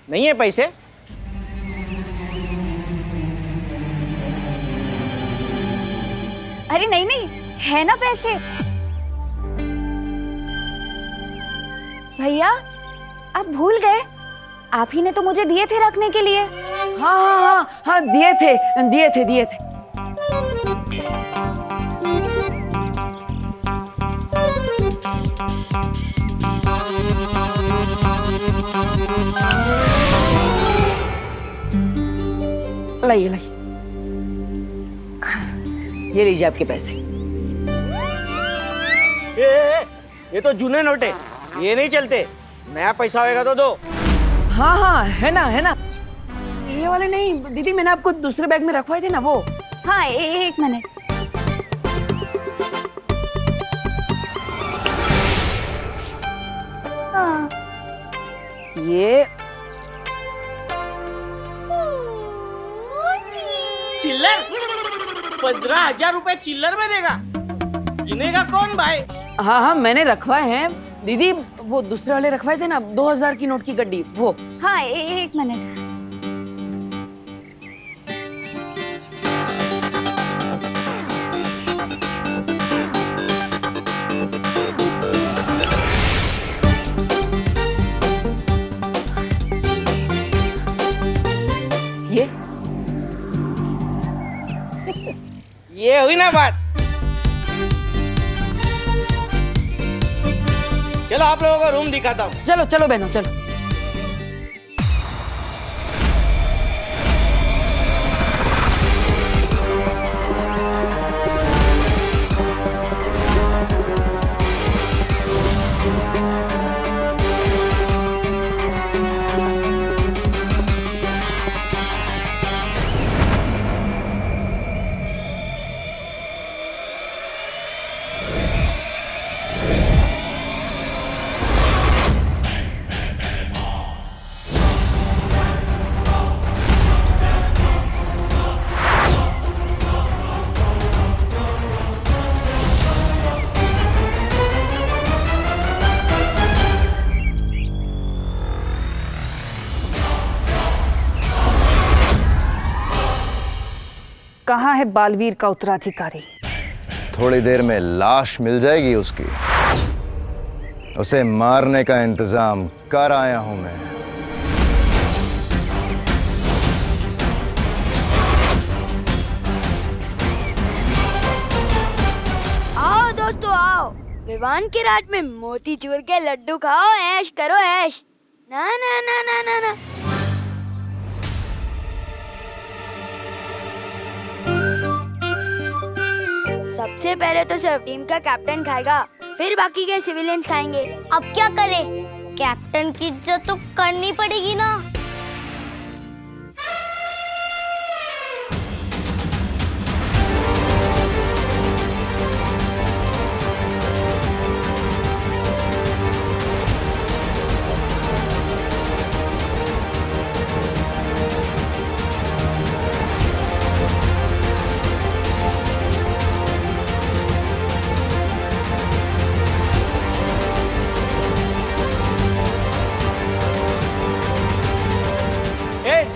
नहीं है पैसे? अरे नहीं नहीं, है ना पैसे। भैया आप भूल गए, आप ही ने तो मुझे दिए थे रखने के लिए। हाँ हाँ हाँ हाँ, दिए थे। लाइए ये लीजिए आपके पैसे। ये तो जूने नोट है, ये नहीं चलते। नया पैसा होएगा तो दो। हाँ हाँ, है ना। ये वाले नहीं दीदी, मैंने आपको दूसरे बैग में रखवाए थे ना वो। हाँ एक मिनट। हाँ ये चिल्लर 15,000 रुपए चिल्लर में देगा? गिनेगा कौन भाई? हाँ हाँ, मैंने रखवाए हैं दीदी, वो दूसरे वाले रखवाए थे ना 2000 की नोट की गड्डी, वो। हाँ एक मिनट। ये हुई ना बात। चलो आप लोगों को रूम दिखाता हूँ। चलो चलो बहनों, चलो। कहाँ है बालवीर का उत्तराधिकारी? थोड़ी देर में लाश मिल जाएगी उसकी। उसे मारने का इंतजाम कर आया हूं मैं। आओ दोस्तों आओ, विवान की रात में मोतीचूर के लड्डू खाओ, ऐश करो ऐश। ना ना ना ना ना ना। सबसे पहले तो सिर्फ टीम का कैप्टन खाएगा, फिर बाकी के सिविलियंस खाएंगे। अब क्या करें? कैप्टन की इज्जत तो करनी पड़ेगी ना।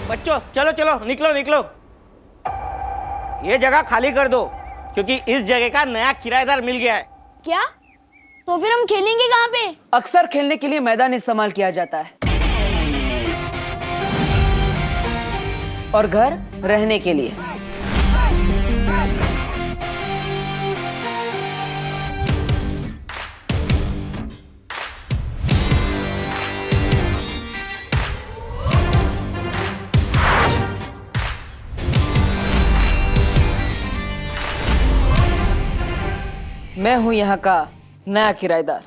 बच्चों चलो चलो निकलो निकलो, ये जगह खाली कर दो क्योंकि इस जगह का नया किराएदार मिल गया है। क्या? तो फिर हम खेलेंगे कहाँ पे? अक्सर खेलने के लिए मैदान इस्तेमाल किया जाता है और घर रहने के लिए। मैं हूं यहाँ का नया किराएदार।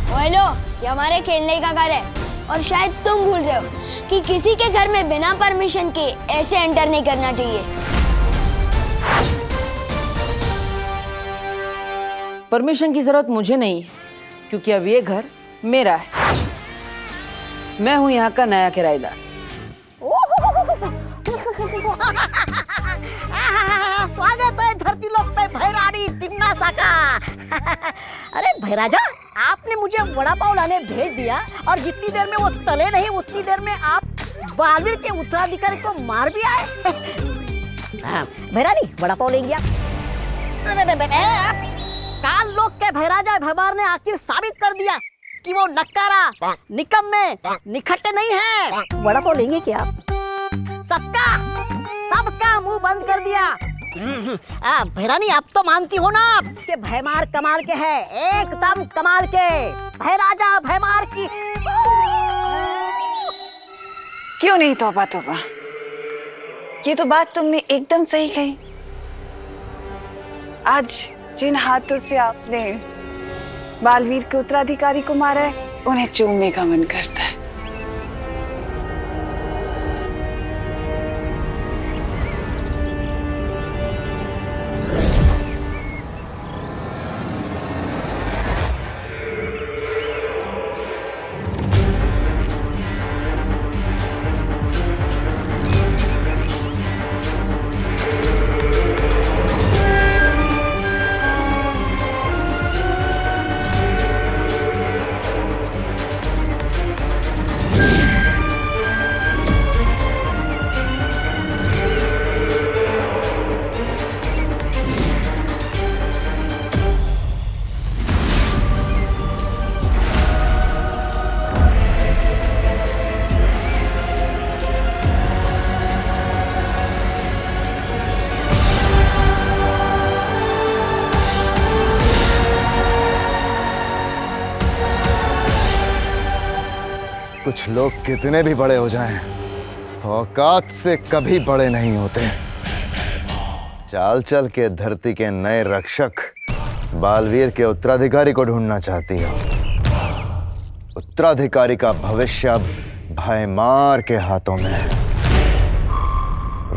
हेलो, ये हमारे खेलने का घर है और शायद तुम भूल रहे हो कि किसी के घर में बिना परमिशन के ऐसे एंटर नहीं करना चाहिए। परमिशन की जरूरत मुझे नहीं क्योंकि अब ये घर मेरा है। मैं हूं यहाँ का नया किराएदार। स्वागत है धरती लोक पे भैरानी तिम्नासा का। अरे भैराजा, आपने मुझे वड़ा पाव लाने भेज दिया और जितनी देर में वो तले नहीं उतनी देर में आप बालवीर के उत्तराधिकारी को मार भी आए। हाँ, भैरानी वड़ा पाव लेंगे आप? काल लोग के भैराजा भैमार ने आखिर साबित कर दिया कि वो नक्कारा, निकम्मे, निखट्टे नहीं है। वड़ा पाव लेंगे क्या आप? सबका मुंह बंद कर दिया। भैरानी आप तो मानती हो ना कि भैमार कमाल के है, एकदम कमाल के। भैराजा भैमार की क्यों नहीं तौबा तौबा, ये तो बात तुमने एकदम सही कही। आज जिन हाथों से आपने बालवीर के उत्तराधिकारी को मारा है, उन्हें चूमने का मन करता है। कुछ लोग कितने भी बड़े हो जाएं, औकात से कभी बड़े नहीं होते। चाल चल के धरती के नए रक्षक बालवीर के उत्तराधिकारी को ढूंढना चाहती हो। उत्तराधिकारी का भविष्य अब भैमार के हाथों में है।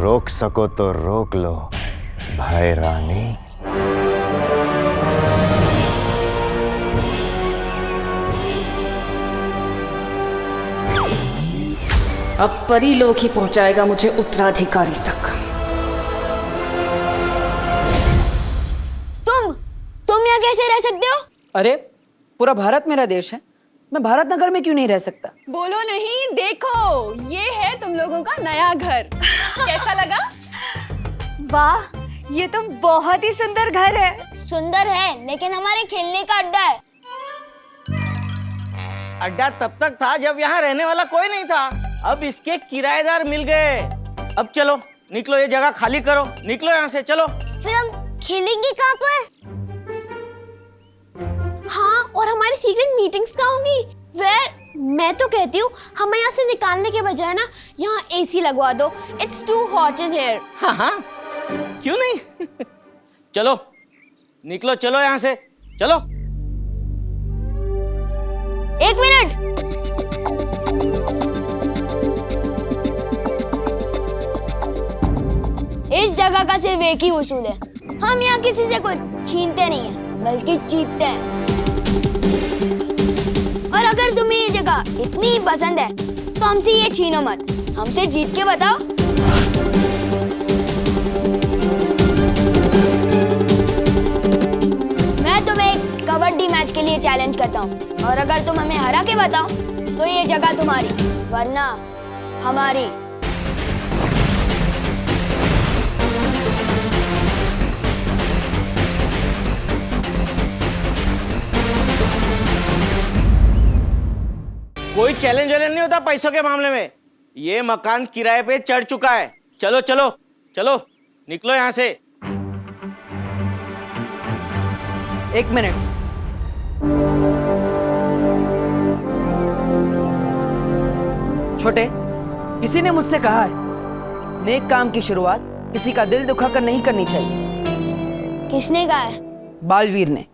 रोक सको तो रोक लो भैरानी। अब परी लोग ही पहुंचाएगा मुझे उत्तराधिकारी तक। तुम यहाँ कैसे रह सकते हो? अरे पूरा भारत मेरा देश है, मैं भारत नगर में क्यों नहीं रह सकता? बोलो नहीं, देखो ये है तुम लोगों का नया घर। कैसा लगा? वाह, ये तो बहुत ही सुंदर घर है। सुंदर है, लेकिन हमारे खेलने का अड्डा है। अड्डा तब तक था जब यहाँ रहने वाला कोई नहीं था। अब इसके किराएदार मिल गए। अब चलो निकलो, ये जगह खाली करो, निकलो यहाँ से, चलो। फिर हम खेलेंगे कहाँ पर? हाँ, और हमारी सीक्रेट मीटिंग्स कहाँ होंगी? मैं तो कहती हूँ हमें यहाँ से निकालने के बजाय ना यहाँ एसी लगवा दो। It's too hot in here. हाँ हाँ, क्यों नहीं? चलो निकलो, चलो यहाँ से, चलो। एक मिनट, इस जगह का सिर्फ एक ही उसूल है, हम यहाँ किसी से कुछ छीनते नहीं हैं, बल्कि जीतते हैं। और अगर तुम्हें ये जगह इतनी ही पसंद है तो हमसे ये छीनो मत, हमसे जीत के बताओ। मैं तुम्हें एक कबड्डी मैच के लिए चैलेंज करता हूँ, और अगर तुम हमें हरा के बताओ तो ये जगह तुम्हारी, वरना हमारी। कोई चैलेंज वैलेंज नहीं होता पैसों के मामले में। ये मकान किराए पे चढ़ चुका है। चलो चलो चलो, निकलो यहाँ से। एक मिनट, छोटे, किसी ने मुझसे कहा है नेक काम की शुरुआत किसी का दिल दुखाकर नहीं करनी चाहिए। किसने कहा है? बालवीर ने।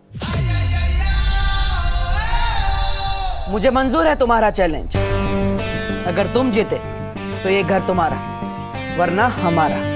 मुझे मंजूर है तुम्हारा चैलेंज। अगर तुम जीते तो ये घर तुम्हारा, वरना हमारा।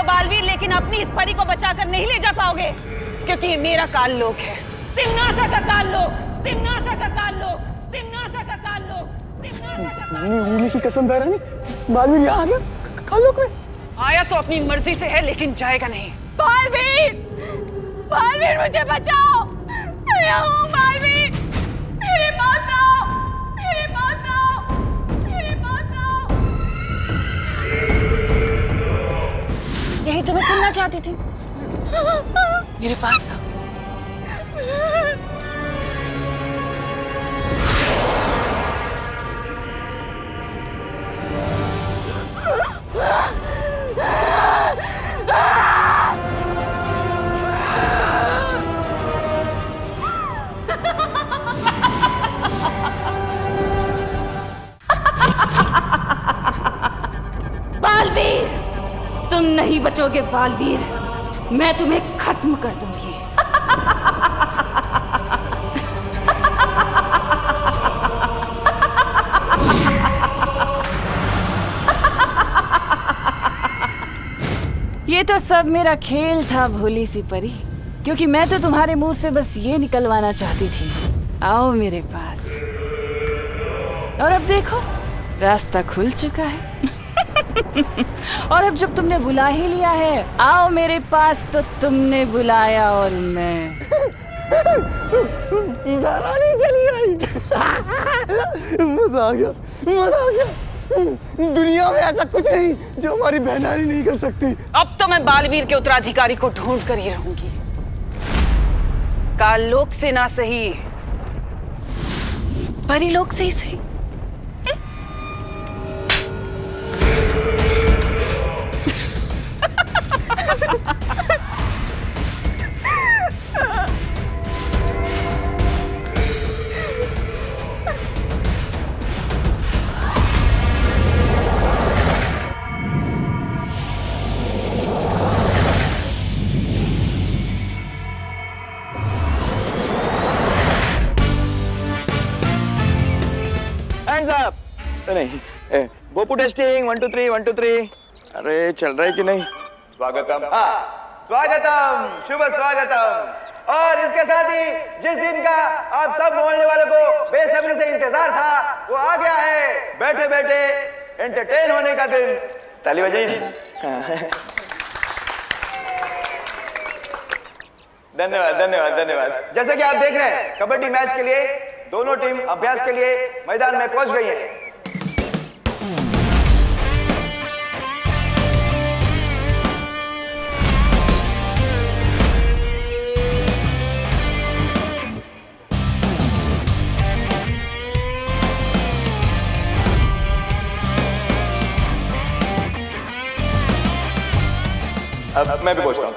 बालवीर, लेकिन अपनी इस परी को बचाकर नहीं ले जा पाओगे, क्योंकि ये मेरा काल लोक है। तिम्नासा का काल लोक, तिम्नासा का काल लोक, तिम्नासा का काल लोक, तिम्नासा का काल लोक। उंगली की कसम बहरानी, बालवीर यहाँ आ गया काल लोक में। आया तो अपनी मर्जी से है, लेकिन जाएगा नहीं। बालवीर, बालवीर मुझे बचाओ, मैं यहाँ हूँ बालवीर, मेरे पास आओ, मेरे पास आओ, मेरे पास आओ। यही तो मैं सुनना चाहती थी। मेरे पास आओ। बालवीर, तुम नहीं बचोगे बालवीर, मैं तुम्हें खत्म कर दूंगी। ये तो सब मेरा खेल था भोली सी परी, क्योंकि मैं तो तुम्हारे मुंह से बस ये निकलवाना चाहती थी, आओ मेरे पास। और अब देखो, रास्ता खुल चुका है। और अब जब तुमने बुला ही लिया है, आओ मेरे पास, तो तुमने बुलाया और मैं। बहरानी चली आई। मजा आ गया, मजा आ गया। दुनिया में ऐसा कुछ नहीं जो हमारी बहनारी नहीं कर सकती। अब तो मैं बालवीर के उत्तराधिकारी को ढूंढ कर ही रहूंगी। काल लोक से ना सही, परी लोक से ही सही। Hands up! नहीं, बोपू टेस्टिंग 1 2 3 1 2 3। अरे चल रहा है कि नहीं? स्वागतम, हाँ स्वागतम, शुभ स्वागतम। और इसके साथ ही जिस दिन का आप सब मोहल्ले वालों को बेसब्री से इंतजार था, वो आ गया है। बैठे बैठे एंटरटेन होने का दिन। ताली बजाइए। धन्यवाद धन्यवाद धन्यवाद। जैसे कि आप देख रहे हैं, कबड्डी मैच के लिए दोनों टीम अभ्यास के लिए मैदान में पहुंच गई है। अब मैं भी पहुंचता हूं।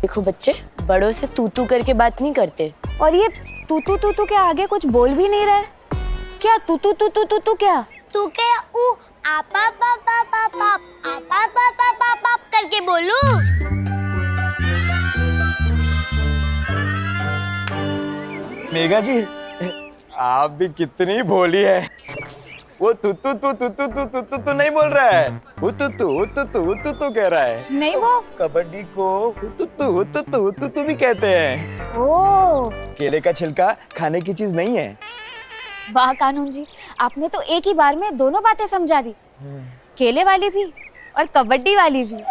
देखो बच्चे, बड़ों से तू तू करके बात नहीं करते। और ये तू तू के आगे कुछ बोल भी नहीं रहा है। क्या तू क्या? तू क्या ऊ आपा पापा पापा आपा पापा पापा करके बोलूं? मेघा जी, आप भी कितनी भोली है। वो तू नहीं बोल रहा है, तू कह रहा है। नहीं, वो कबड्डी को तू भी कहते हैं। ओ, केले का छिलका खाने की चीज नहीं है। वाह कानून जी, आपने तो एक ही बार में दोनों बातें समझा दी, केले वाली भी और कबड्डी वाली भी।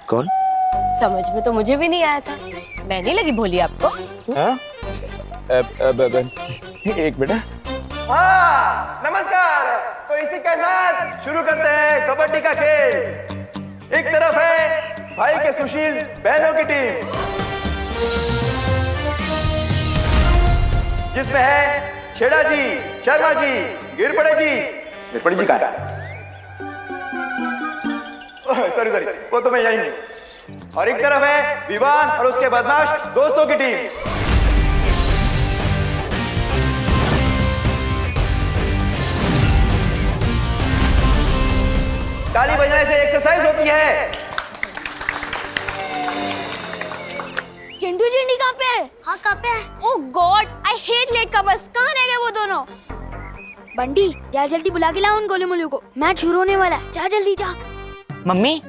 कौन? समझ में तो मुझे भी नहीं आया था। मैं नहीं लगी भोली आपको? एक बेटा। हाँ, नमस्कार। तो इसी के साथ शुरू करते हैं कबड्डी का खेल। एक तरफ है भाई के सुशील बहनों की टीम, जिसमें है छेड़ा जी, शर्मा जी, गिरपड़े जी कहाँ है? सॉरी वो तो मैं यही हूँ। और एक तरफ है विवान और उसके बदमाश दोस्तों की टीम। ताली बजाने से एक्सरसाइज होती है। चिंटू चिंडी कहाँ पे है? हाँ कहाँ पे है? Oh god, I hate latecomers. कहाँ रह गए वो दोनों? बंटी जा जल्दी बुला के लाओ उन गोले मोलू को, मैच शुरू होने वाला है। जा जल्दी जा। मम्मी,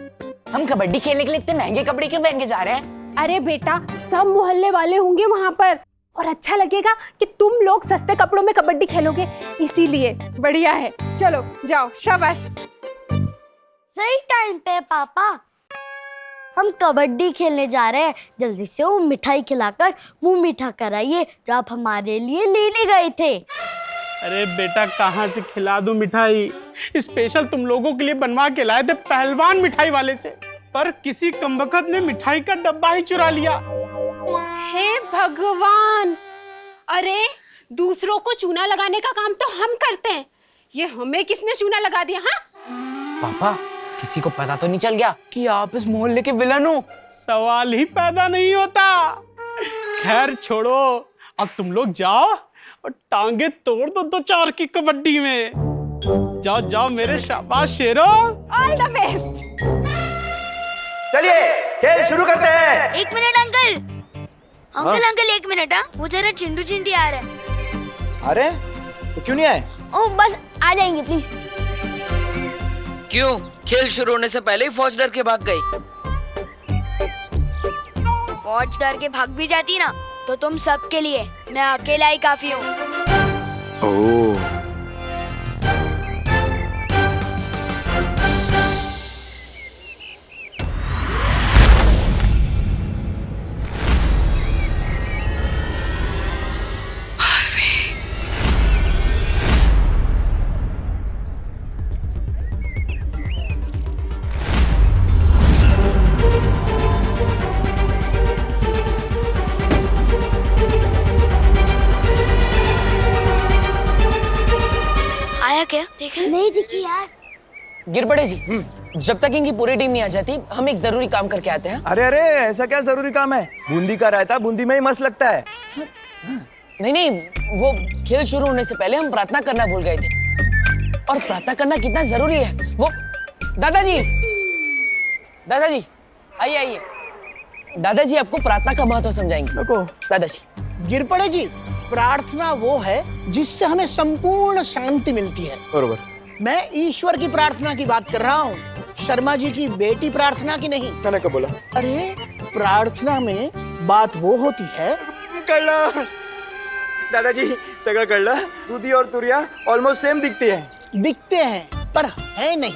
हम कबड्डी खेलने के लिए इतने महंगे कपड़े क्यों पहन के जा रहे हैं? अरे बेटा, सब मोहल्ले वाले होंगे वहाँ पर और अच्छा लगेगा कि तुम लोग सस्ते कपड़ों में कबड्डी खेलोगे, इसीलिए बढ़िया है। चलो जाओ, शाबाश। सही टाइम पे पापा, हम कबड्डी खेलने जा रहे हैं। जल्दी से वो मिठाई खिलाकर मुंह मीठा कराइए जो आप हमारे लिए लेने गए थे। अरे बेटा, कहाँ से खिला दूं मिठाई? स्पेशल तुम लोगों के लिए बनवा के लाए थे पहलवान मिठाई वाले से, पर किसी कमबख्त ने मिठाई का डब्बा ही चुरा लिया। हे भगवान! अरे दूसरों को चूना लगाने का काम तो हम करते हैं, ये हमें किसने चूना लगा दिया? हाँ पापा, किसी को पता तो नहीं चल गया कि आप इस मोहल्ले के विलन हो? सवाल ही पैदा नहीं होता। खैर छोड़ो, अब तुम लोग जाओ और टांगे तोड़ दो 2-4 की कबड्डी में। जाओ जाओ मेरे शाबाश शेरो। All the best. चलिए खेल शुरू करते हैं। एक मिनट अंकल, अंकल 1 मिनट। हाँ, वो जरा चिंटू चिंटी आ रहे हैं। अरे तो क्यों नहीं आए? ओ बस आ जाएंगे प्लीज। क्यों? खेल शुरू होने से पहले ही फौज डर के भाग गई? फौज डर के भाग भी जाती ना तो तुम सबके लिए मैं अकेला ही काफी हूँ। ओह, क्या देखा? नहीं दिखी यार। गिरबड़े जी, जब तक इनकी पूरी टीम नहीं आ जाती, हम एक जरूरी काम करके आते हैं। अरे अरे, ऐसा क्या जरूरी काम है? बूंदी का रायता बूंदी में ही मस्त लगता है। नहीं, वो खेल शुरू होने से पहले हम प्रार्थना करना भूल गए थे, और प्रार्थना करना कितना जरूरी है वो। दादाजी आइए। दादाजी आपको प्रार्थना का महत्व समझाएंगे। दादाजी। गिरपड़े जी, प्रार्थना वो है जिससे हमें संपूर्ण शांति मिलती है। बरोबर। मैं ईश्वर की प्रार्थना की बात कर रहा हूँ, शर्मा जी की बेटी प्रार्थना की नहीं। मैंने कब बोला? अरे प्रार्थना में बात वो होती है। कळला दादाजी, सगळं कळलं। दूधी और तुरिया ऑलमोस्ट सेम दिखती हैं पर है नहीं।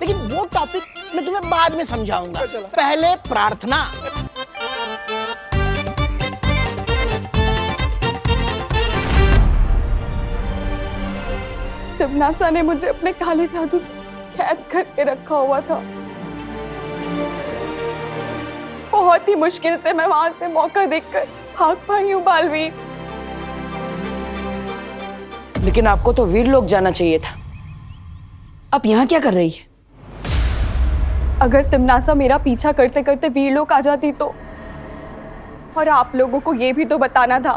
लेकिन वो टॉपिक मैं तुम्हें बाद में समझाऊंगा, पहले प्रार्थना। तिमनासा ने मुझे अपने काले जादू से कैद करके रखा हुआ था। बहुत ही मुश्किल से मैं वहां से मौका देखकर भाग पाई हूँ बालवीर। लेकिन आपको तो वीर लोग जाना चाहिए था। आप यहाँ क्या कर रही है? अगर तिमनासा मेरा पीछा करते करते वीर लोग आ जाती तो, और आप लोगों को ये भी तो बताना था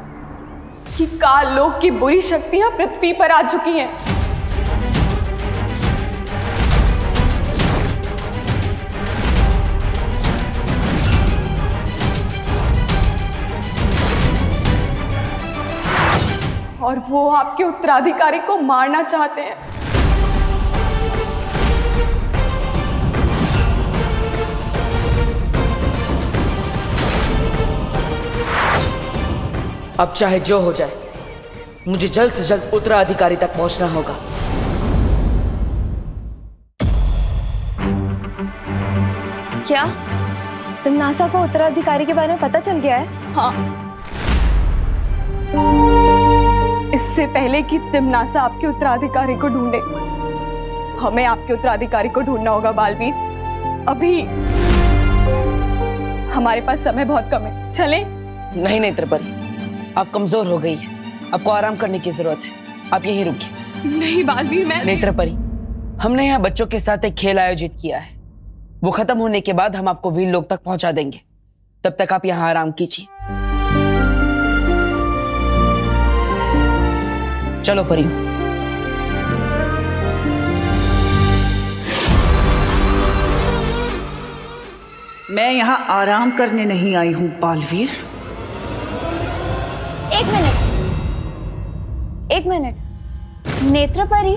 कि काल लोक की बुरी शक्तियां पृथ्वी पर आ चुकी हैं। और वो आपके उत्तराधिकारी को मारना चाहते हैं। अब चाहे जो हो जाए, मुझे जल्द से जल्द उत्तराधिकारी तक पहुंचना होगा। क्या तिमनासा को उत्तराधिकारी के बारे में पता चल गया है? हाँ। इससे पहले कि तिमनासा आपके उत्तराधिकारी को ढूंढे, हमें आपके उत्तराधिकारी को ढूंढना होगा बालवीर। अभी हमारे पास समय बहुत कम है, चलें? नहीं त्रिपुरी, आप कमजोर हो गई है, आपको आराम करने की जरूरत है। आप यहीं रुकिए। नहीं बालवीर, मैं नहीं त्रिपुरी, हमने यहाँ बच्चों के साथ एक खेल आयोजित किया है। वो खत्म होने के बाद हम आपको वीर लोक तक पहुंचा देंगे। तब तक आप यहाँ आराम कीजिए। चलो परियों। मैं यहाँ आराम करने नहीं आई हूँ बालवीर। एक मिनट नेत्रपरी,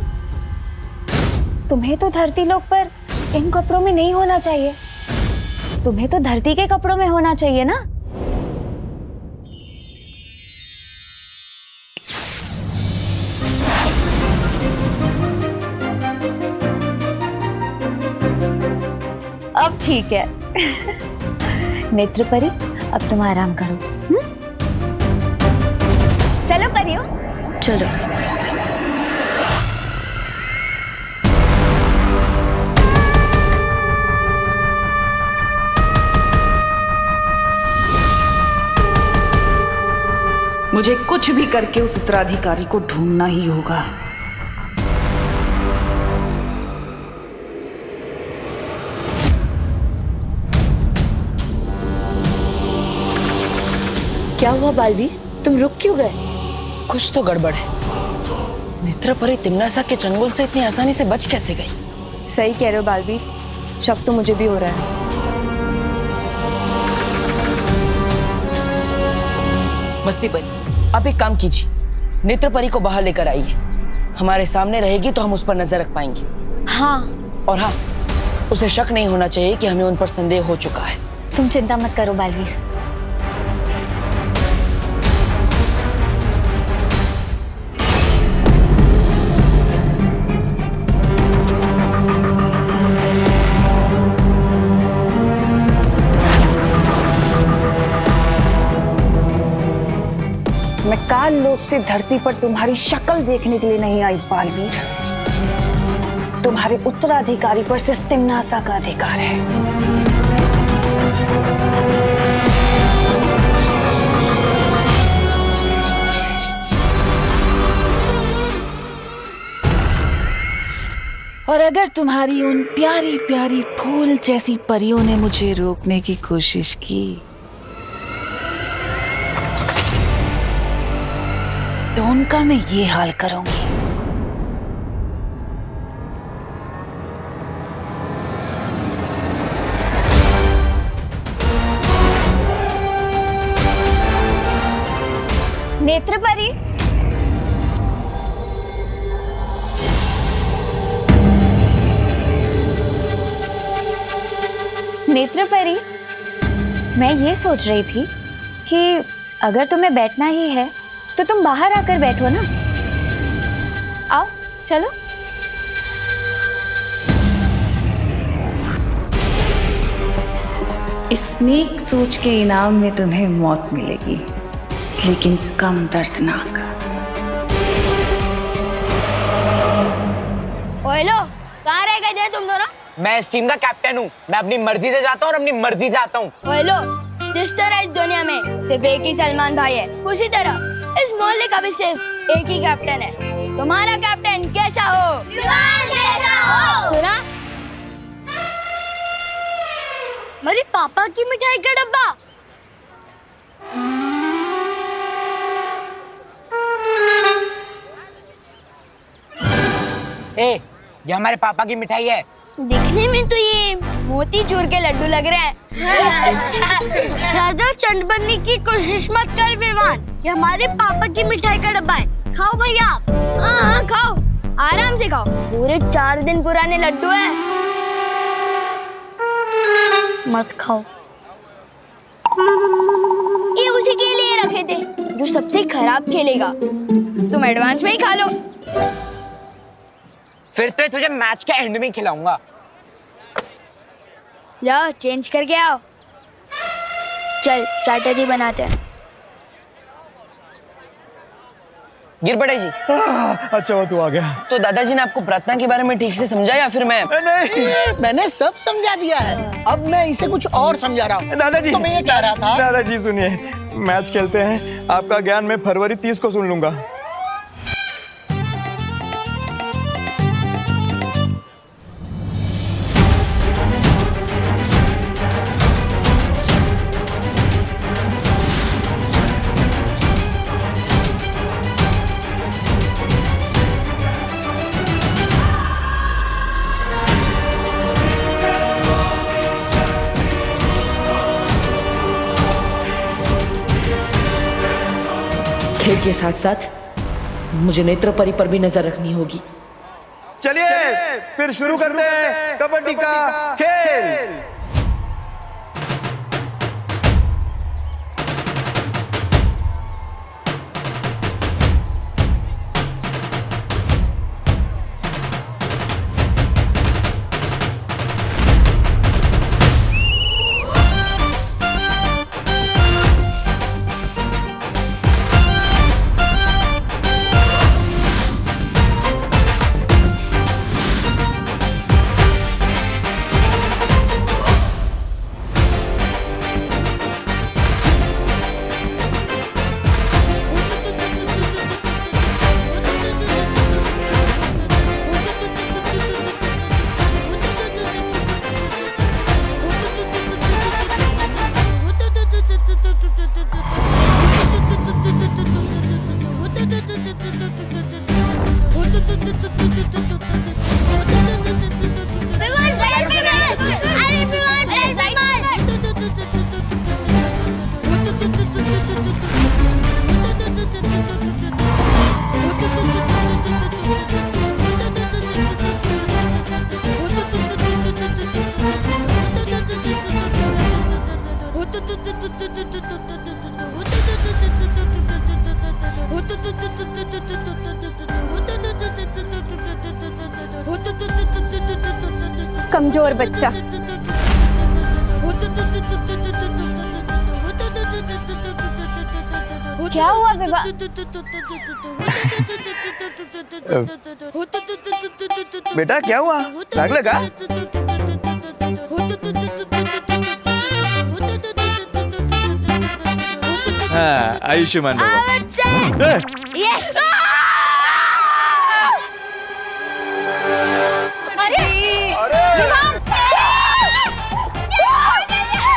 तुम्हें तो धरती लोक पर इन कपड़ों में नहीं होना चाहिए। तुम्हें तो धरती के कपड़ों में होना चाहिए ना। अब ठीक है। नेत्रपरी, अब तुम आराम करो। चलो परियो, चलो। मुझे कुछ भी करके उस उत्तराधिकारी को ढूंढना ही होगा। क्या हुआ बालवीर, तुम रुक क्यों गए? कुछ तो गड़बड़ है। नेत्रपरी तिम्नासा के चंगुल से इतनी आसानी से बच कैसे गई? सही कह रहे हो बालवीर, शक तो मुझे भी हो रहा है। मस्ती परी, आप एक काम कीजिए, नेत्रपरी को बाहर लेकर आइए। हमारे सामने रहेगी तो हम उस पर नजर रख पाएंगे। हाँ। और हाँ, उसे शक नहीं होना चाहिए कि हमें उन पर संदेह हो चुका है। तुम चिंता मत करो बालवीर। मैं काल लोक से धरती पर तुम्हारी शक्ल देखने के लिए नहीं आई बालवीर। तुम्हारे उत्तराधिकारी पर सिर्फ तिम्नासा का अधिकार है। और अगर तुम्हारी उन प्यारी प्यारी फूल जैसी परियों ने मुझे रोकने की कोशिश की तो उनका मैं ये हाल करूंगी। नेत्रपरी, नेत्रपरी, मैं ये सोच रही थी कि अगर तुम्हें बैठना ही है तो तुम बाहर आकर बैठो ना। आओ, चलो। इस नेक सोच के इनाम में तुम्हें मौत मिलेगी, लेकिन कम दर्दनाक। ओए लो, कहाँ रह गए थे तुम दोनों? मैं इस टीम का कैप्टन हूँ। मैं अपनी मर्जी से जाता हूँ और अपनी मर्जी से आता हूँ। ओए लो, जिस तरह इस दुनिया में सिर्फ एक ही सलमान भाई है, उसी तरह इस मोहल्ले का भी सिर्फ एक ही कैप्टन है। तुम्हारा कैप्टन कैसा हो? कैसा हो? सुना? मेरे पापा की मिठाई का डब्बा। ए, ये हमारे पापा की मिठाई है। दिखने में तो ये मोतीचूर के लड्डू लग रहे हैं। ज्यादा चंड बनने की कोशिश मत कर विवान, ये हमारे पापा की मिठाई का डब्बा है। खाओ भैया। हाँ, खाओ, आराम से खाओ। पूरे 4 दिन पुराने लड्डू हैं। मत खाओ, ये उसी के लिए रखे थे जो सबसे खराब खेलेगा। तुम एडवांस में ही खा लो। फिर तो तुझे मैच के एंड में खिलाऊंगा। जाओ, चेंज करके आओ। चल, स्ट्रैटेजी बनाते हैं। गिरबड़े जी। अच्छा वो तू आ गया। तो दादाजी ने आपको प्रार्थना के बारे में ठीक से समझा या फिर मैं? नहीं, मैंने सब समझा दिया है। अब मैं इसे कुछ और समझा रहा हूँ। दादाजी, तो मैं ये कह रहा था। दादाजी सुनिए, मैच खेलते हैं। आपका ज्ञान मैं फरवरी 30 को सुन लूंगा। खेल के साथ साथ मुझे नेत्र परी पर भी नजर रखनी होगी। चलिए फिर शुरू करते हैं कबड्डी का खेल। कमजोर बच्चा। क्या हुआ विवाह? बेटा क्या हुआ, दाग लगा? हाँ, आयुष्मान भव। यस।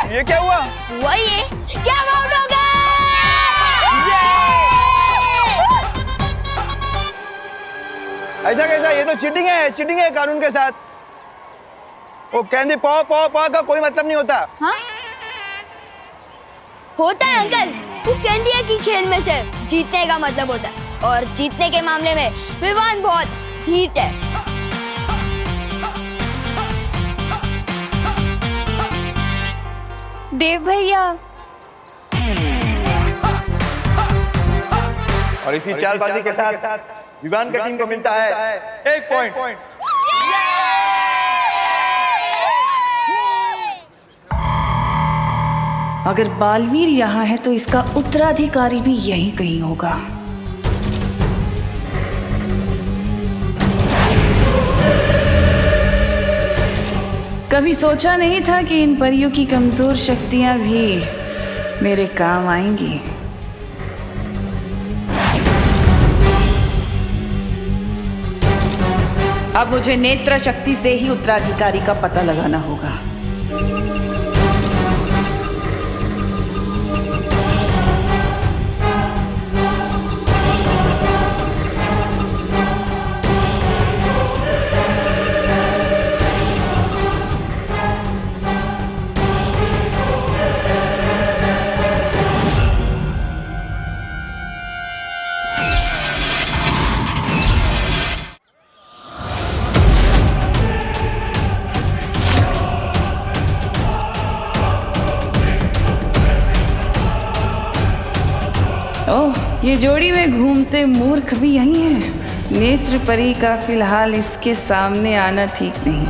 ये क्या हुआ? ये क्या आउट हो गया? ऐसा कैसा? ये तो चीटिंग है कानून के साथ। वो कहती पौ पौ पौ का कोई मतलब नहीं होता। हाँ? होता है अंकल। वो कहती है कि खेल में से जीतने का मतलब होता है, और जीतने के मामले में विवान बहुत हीट है। देव भैया। और इसी चालबाजी के साथ विवान का टीम को मिलता है 1 पॉइंट। अगर बालवीर यहाँ है तो इसका उत्तराधिकारी भी यहीं कहीं होगा। कभी सोचा नहीं था कि इन परियों की कमजोर शक्तियां भी मेरे काम आएंगी। अब मुझे नेत्र शक्ति से ही उत्तराधिकारी का पता लगाना होगा। ओह, ये जोड़ी में घूमते मूर्ख भी यही हैं। नेत्र परी का फिलहाल इसके सामने आना ठीक नहीं।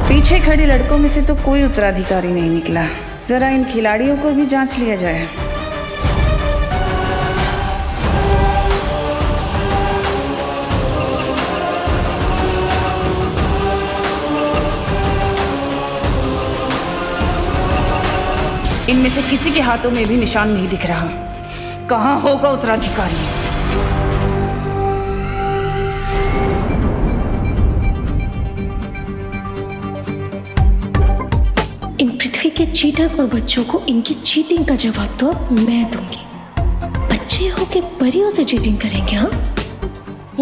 पीछे खड़े लड़कों में से तो कोई उत्तराधिकारी नहीं निकला। जरा इन खिलाड़ियों को भी जांच लिया जाए। इनमें से किसी के हाथों में भी निशान नहीं दिख रहा। कहाँ होगा उत्तराधिकारी? इन पृथ्वी के चीटर और बच्चों को इनकी चीटिंग का जवाब तो अब मैं दूंगी। बच्चे हो के परियों से चीटिंग करेंगे? हाँ,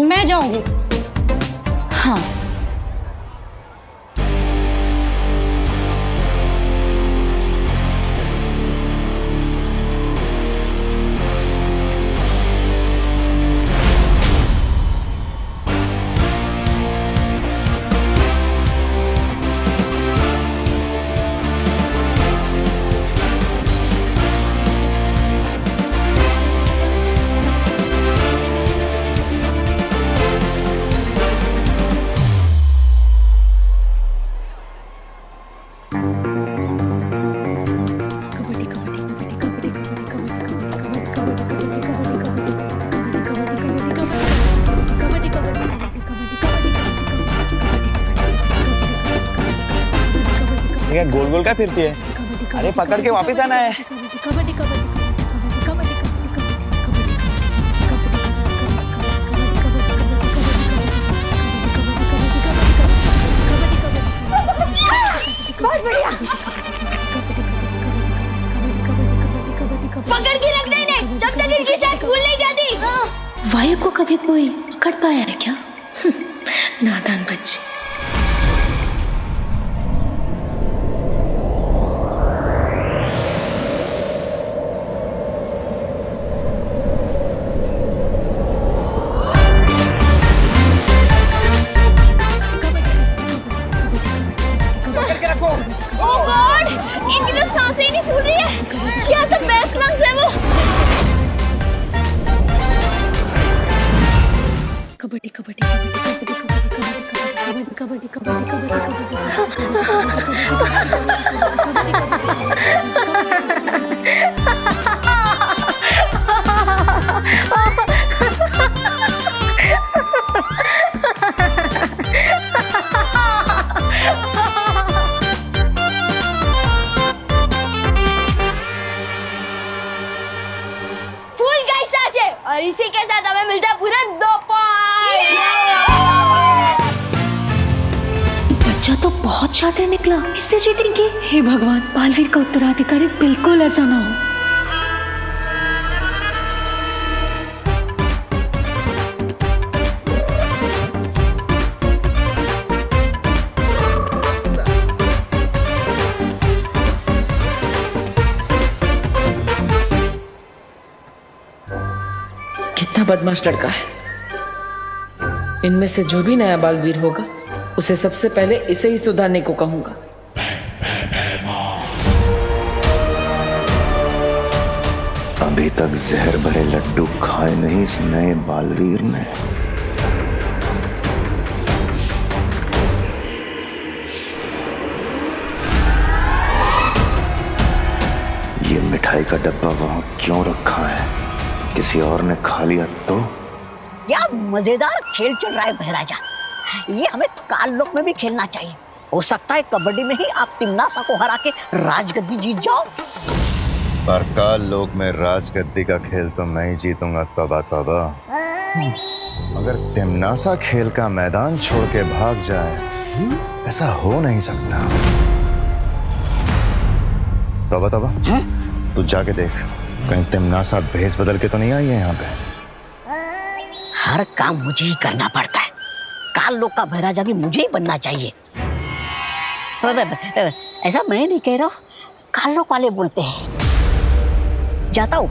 मैं जाऊंगी। हाँ, क्या गोल गोल क्या फिरती है? अरे पकड़ के वापस आना है। बहुत बढ़िया। पकड़ के रख दे इन्हें जब तक इनकी साथ स्कूल नहीं जाती। वायु को कभी कोई पकड़ पाया है क्या? नादान बच्चे। Oh God! इनकी तो सांसें ही नहीं फूल रही है। She has the best lungs ever. Kabaddi kabaddi kabaddi kabaddi kabaddi kabaddi फूल गई सांसें और इसी के साथ हमें मिलता है पूरा 2 पॉइंट। बच्चा तो बहुत शातिर निकला, इससे चीटिंग की। हे भगवान, बालवीर का उत्तराधिकारी बिल्कुल ऐसा ना हो। कितना बदमाश लड़का है। इनमें से जो भी नया बालवीर होगा उसे सबसे पहले इसे ही सुधारने को कहूंगा। अभी तक जहर भरे लड्डू खाए नहीं इस नए बालवीर ने। ये मिठाई का डब्बा वहां क्यों रखा है? किसी और ने खा लिया तो? क्या मजेदार खेल चल रहा है बहराजा। ये हमें काल लोक में भी खेलना चाहिए। हो सकता है कबड्डी में ही आप तिम्नासा को हरा के राजगद्दी जीत जाओ। इस बार काल लोक में राजगद्दी का खेल तो मैं ही जीतूंगा। तौबा तौबा। मगर तिम्नासा खेल का मैदान छोड़ के भाग जाए, ऐसा हो नहीं सकता। तौबा तौबा। तू जाके देख कहीं तिम्नासा भेस बदल के तो नहीं आई है यहाँ पे। हर काम मुझे ही करना पड़ता है। काल लोक का बहराजा भी मुझे ही बनना चाहिए। ऐसा मैं नहीं कह रहा हूँ, काल लोक वाले बोलते हैं। जाता हूँ।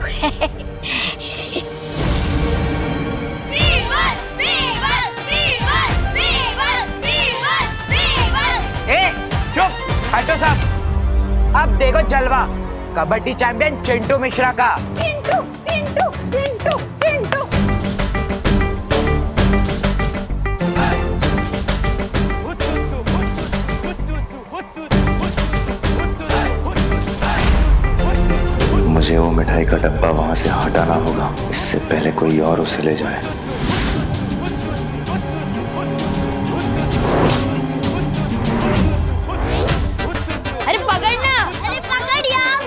चुप, हटो साहब। अब देखो जलवा कबड्डी चैंपियन चिंटू मिश्रा का। चिंटू चिंटू चिंटू चिंटू। मुझे वो मिठाई का डब्बा वहां से हटाना होगा, इससे पहले कोई और उसे ले जाए। अरे पकड़ना, अरे पकड़ यार।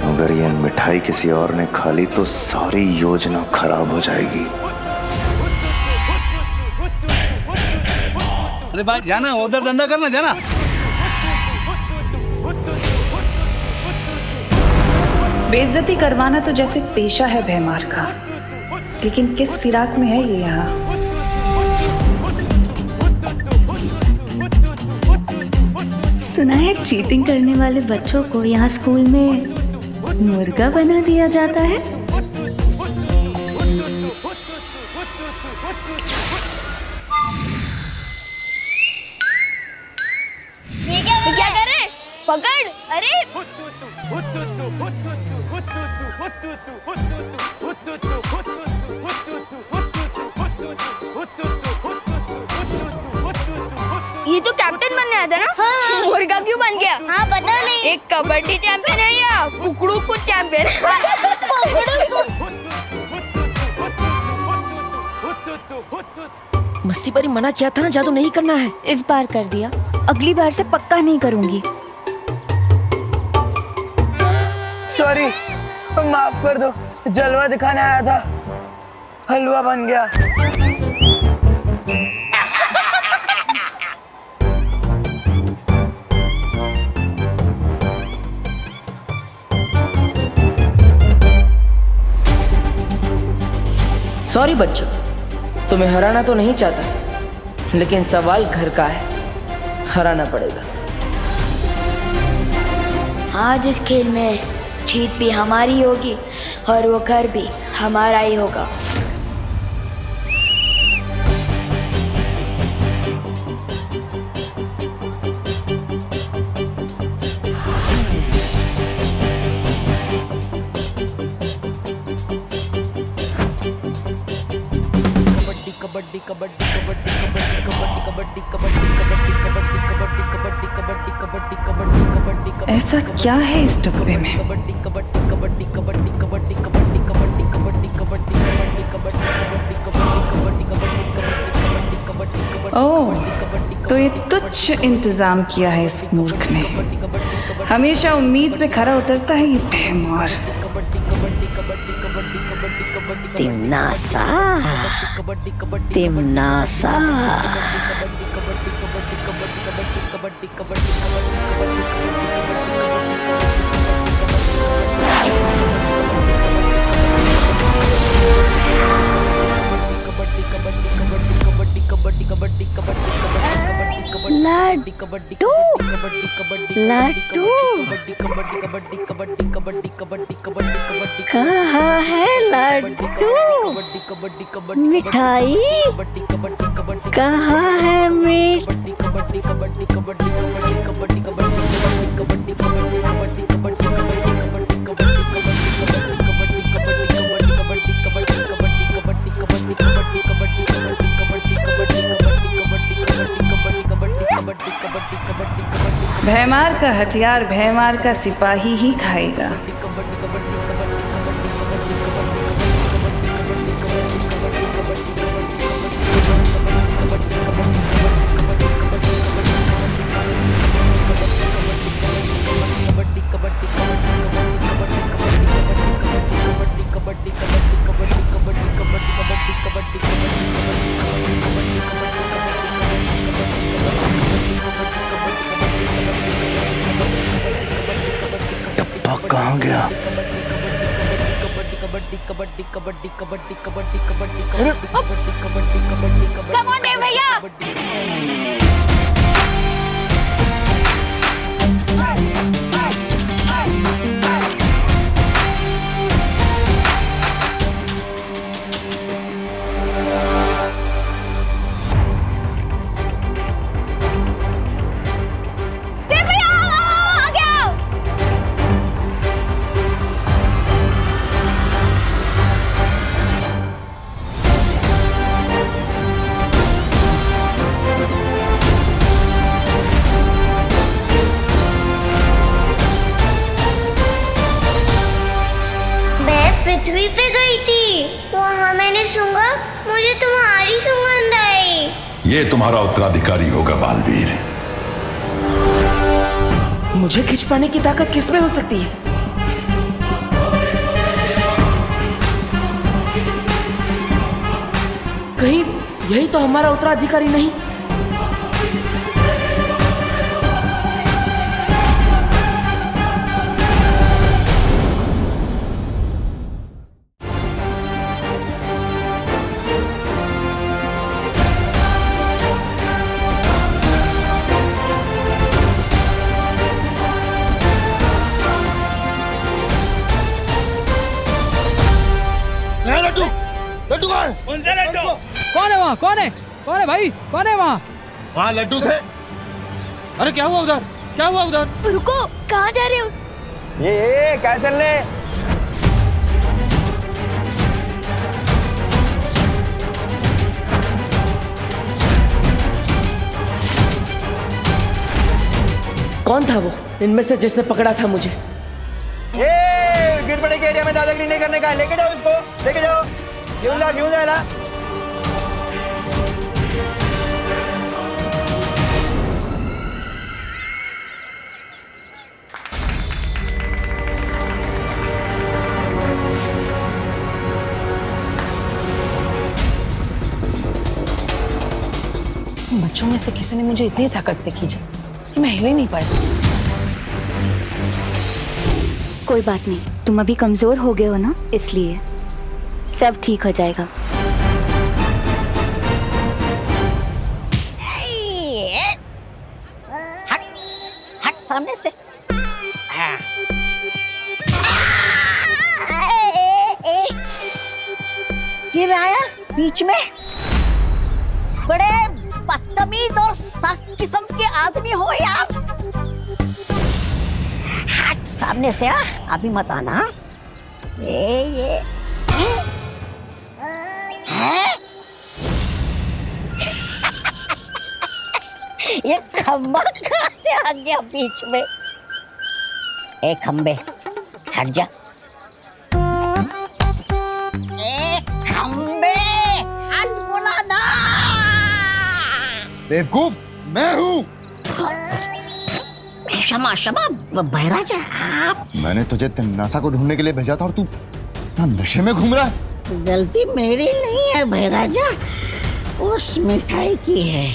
अगर ये मिठाई किसी और ने खा ली तो सारी योजना खराब हो जाएगी। अरे भाई जाना, उधर धंधा करना, जाना। बेइज्जती करवाना तो जैसे पेशा है भैमार का, लेकिन किस फिराक में है ये यहाँ। सुना है चीटिंग करने वाले बच्चों को यहाँ स्कूल में मुर्गा बना दिया जाता है। ये क्या कर रहे? पकड़। अरे ये तो कैप्टन बनने आया था ना? हाँ। मुर्गा क्यों बन गया? हाँ पता नहीं। एक कबड्डी चैंपियन है या कुकड़ू को चैंपियन? मस्ती परी मना किया था ना, जादू नहीं करना है। इस बार कर दिया, अगली बार से पक्का नहीं करूंगी। सॉरी, माफ कर दो, जलवा दिखाने आया था, हलवा बन गया। सॉरी बच्चों, तुम्हें हराना तो नहीं चाहता, लेकिन सवाल घर का है, हराना पड़ेगा। आज इस खेल में जीत भी हमारी होगी और वो घर भी हमारा ही होगा। ऐसा क्या है इस डब्बे में? ओह, तो ये तुच्छ इंतजाम किया है इस मूर्ख ने। हमेशा उम्मीद पे खरा उतरता है ये बेमार। तिमनासा, तिमनासा। लड्डू, लड्डू। कहाँ है लड्डू? मिठाई कहाँ है? भैमार का हथियार भैमार का सिपाही ही खाएगा। कहाँ गया? कम ऑन देव भैया। पृथ्वी पे गई थी, वहाँ मैंने सूंघा, मुझे तुम्हारी सुगंध आई। ये तुम्हारा उत्तराधिकारी होगा बालवीर। मुझे खिंच पाने की ताकत किसमें हो सकती है? कहीं यही तो हमारा उत्तराधिकारी नहीं? लड्डू, लड्डू कहाँ है? कौन सा लड्डू? कौन है वहाँ? कौन है? कौन है भाई? कौन है वहाँ? वहाँ लड्डू थे। अरे क्या हुआ उधर? क्या हुआ उधर? रुको, कहाँ जा रहे हो? ये क्या चल रहे? कौन था वो इनमें से जिसने पकड़ा था मुझे? ये गिर पड़े के एरिया में दादागिरी नहीं करने का है। लेके जाओ इसको, लेके जाओ। क्यों जा ना। बच्चों में से किसी ने मुझे इतनी ताकत से खींचा कि मैं हिल ही नहीं पाया। कोई बात नहीं, तुम अभी कमजोर हो गए हो ना, इसलिए सब ठीक हो जाएगा। हट हट सामने से। गिराया बीच में। बड़े बदतमीज और सख्त किस्म के आदमी हो यार। हट सामने से। अभी मत आना। ये है? ये खंबा कहाँ से आ गया बीच में? ए खंबे हट जा। ए खंबे हट बोला ना। बेवकूफ मैं हूँ। क्षमा क्षमा बहराजा आप। मैंने तुझे तिन्नासा को ढूंढने के लिए भेजा था और तू नशे में घूम रहा है। गलती मेरी नहीं है बहराजा, उस मिठाई की है।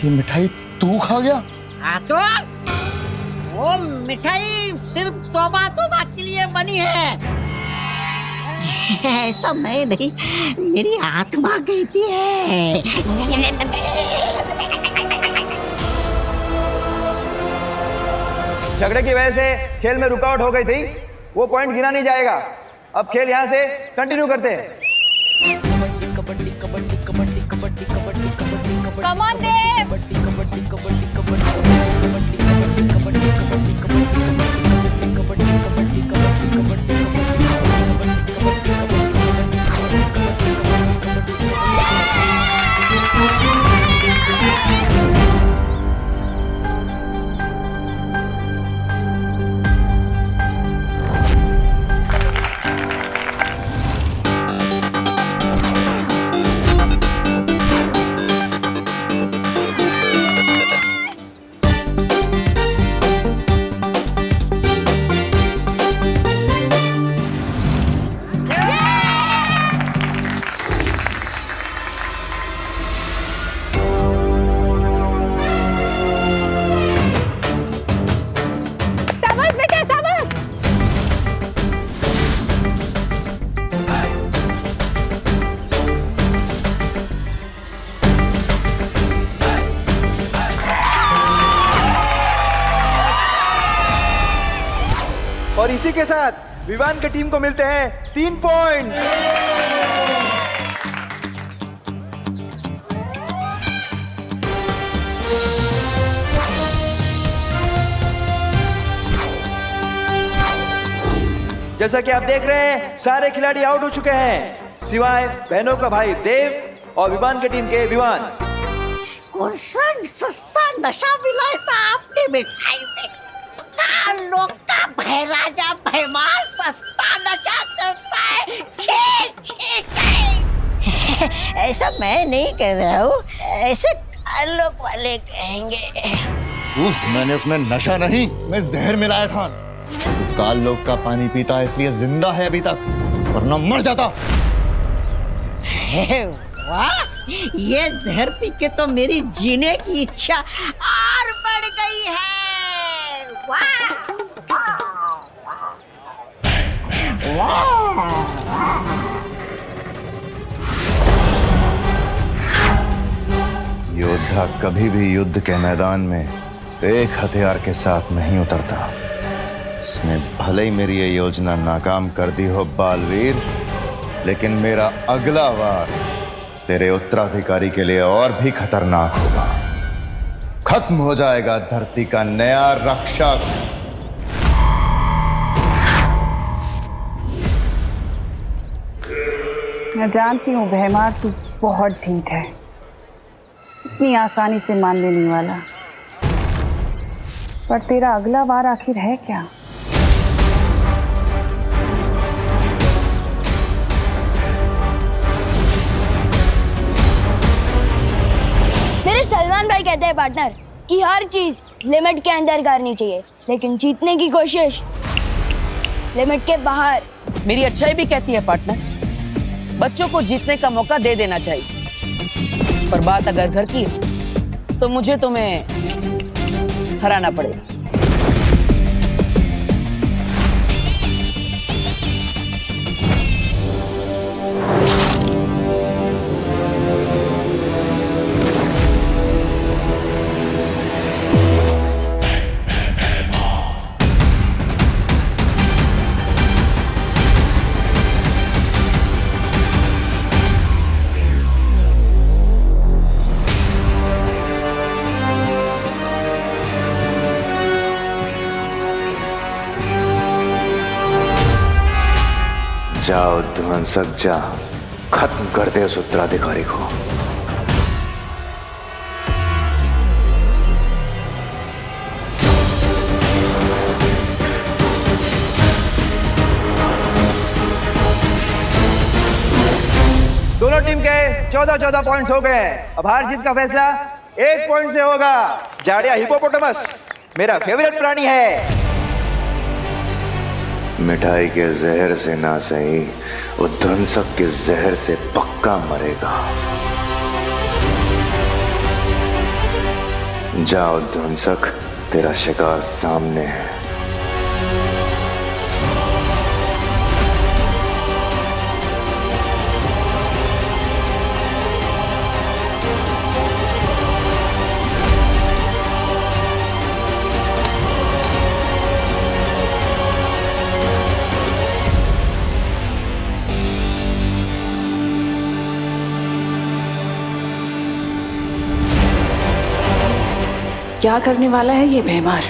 ये मिठाई तू खा गया? हाँ तो वो मिठाई सिर्फ तौबा के लिए बनी है। ऐसा मैं नहीं, मेरी आत्मा कहती है। झगड़े की वजह से खेल में रुकावट हो गई थी, वो पॉइंट गिना नहीं जाएगा। अब खेल यहाँ से कंटिन्यू करते हैं। कबड्डी कबड्डी कबड्डी कबड्डी कबड्डी कबड्डी कबड्डी कम ऑन देव। कबड्डी कबड्डी कबड्डी कबड्डी कबड्डी कबड्डी कबड्डी कबड्डी कबड्डी कबड्डी कबड्डी कबड्डी और इसी के साथ विवान की टीम को मिलते हैं 3 पॉइंट। जैसा कि आप देख रहे हैं, सारे खिलाड़ी आउट हो चुके हैं सिवाय बहनों का भाई देव और विवान की टीम के विवान। कौन सा सस्ता नशा मिलाया था आपने मिठाई में? लोग का बहराजा भैमार सस्ता नशा करता है। छे छे ऐसा मैं नहीं कह रहा हूँ, ऐसे लोग वाले कहेंगे। मैंने उसमें नशा नहीं, उसमें जहर मिलाया था। काल लोग का पानी पीता है इसलिए जिंदा है अभी तक, वरना मर जाता। वाह, ये जहर पी के तो मेरी जीने की इच्छा और बढ़ गई है। वाह योद्धा कभी भी युद्ध के मैदान में एक हथियार के साथ नहीं उतरता। इसने भले ही मेरी ये योजना नाकाम कर दी हो बालवीर, लेकिन मेरा अगला वार तेरे उत्तराधिकारी के लिए और भी खतरनाक होगा। खत्म हो जाएगा धरती का नया रक्षक। मैं जानती हूँ भैमार, तू बहुत ढीठ है, इतनी आसानी से मानने नहीं वाला। पर तेरा अगला वार आखिर है क्या? मेरे सलमान भाई कहते हैं पार्टनर कि हर चीज लिमिट के अंदर करनी चाहिए, लेकिन जीतने की कोशिश लिमिट के बाहर। मेरी अच्छाई भी कहती है पार्टनर, बच्चों को जीतने का मौका दे देना चाहिए, पर बात अगर घर की हो तो मुझे तुम्हें हराना पड़ेगा। जाओ ध्वंसक जा, खत्म कर दे उस उत्तराधिकारी को। दोनों टीम के 14-14 पॉइंट्स हो गए। अब हार जीत का फैसला 1 पॉइंट से होगा। जाड़िया हिपोपोटामस मेरा फेवरेट प्राणी है। मिठाई के जहर से ना सही, वो ध्वंसक के जहर से पक्का मरेगा। जाओ ध्वंसक, तेरा शिकार सामने है। क्या करने वाला है ये भैमार?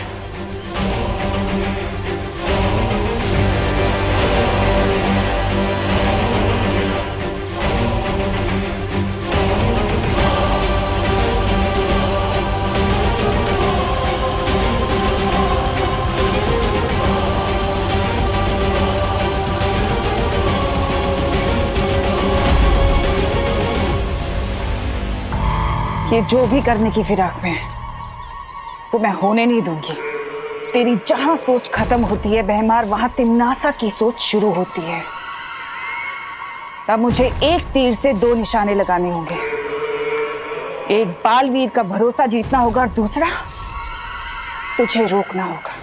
ये जो भी करने की फिराक में है वो मैं होने नहीं दूंगी। तेरी जहां सोच खत्म होती है भैमार, वहां तिम्नासा की सोच शुरू होती है। तब मुझे एक तीर से 2 निशाने लगाने होंगे। एक बालवीर का भरोसा जीतना होगा और दूसरा तुझे रोकना होगा।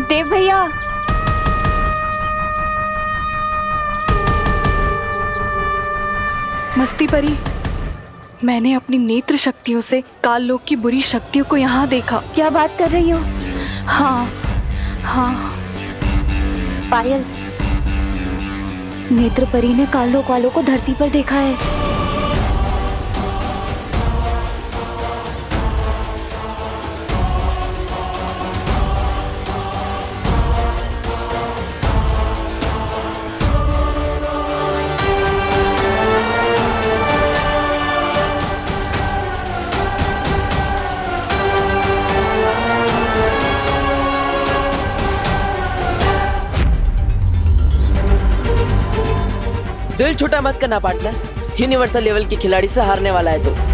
देव भैया, मस्ती परी, मैंने अपनी नेत्र शक्तियों से काल लोक की बुरी शक्तियों को यहाँ देखा। क्या बात कर रही हो? हाँ हाँ। पायल, नेत्र परी ने काल लोक वालों को धरती पर देखा है। दिल छोटा मत करना पार्टनर, यूनिवर्सल लेवल के खिलाड़ी से हारने वाला है तो।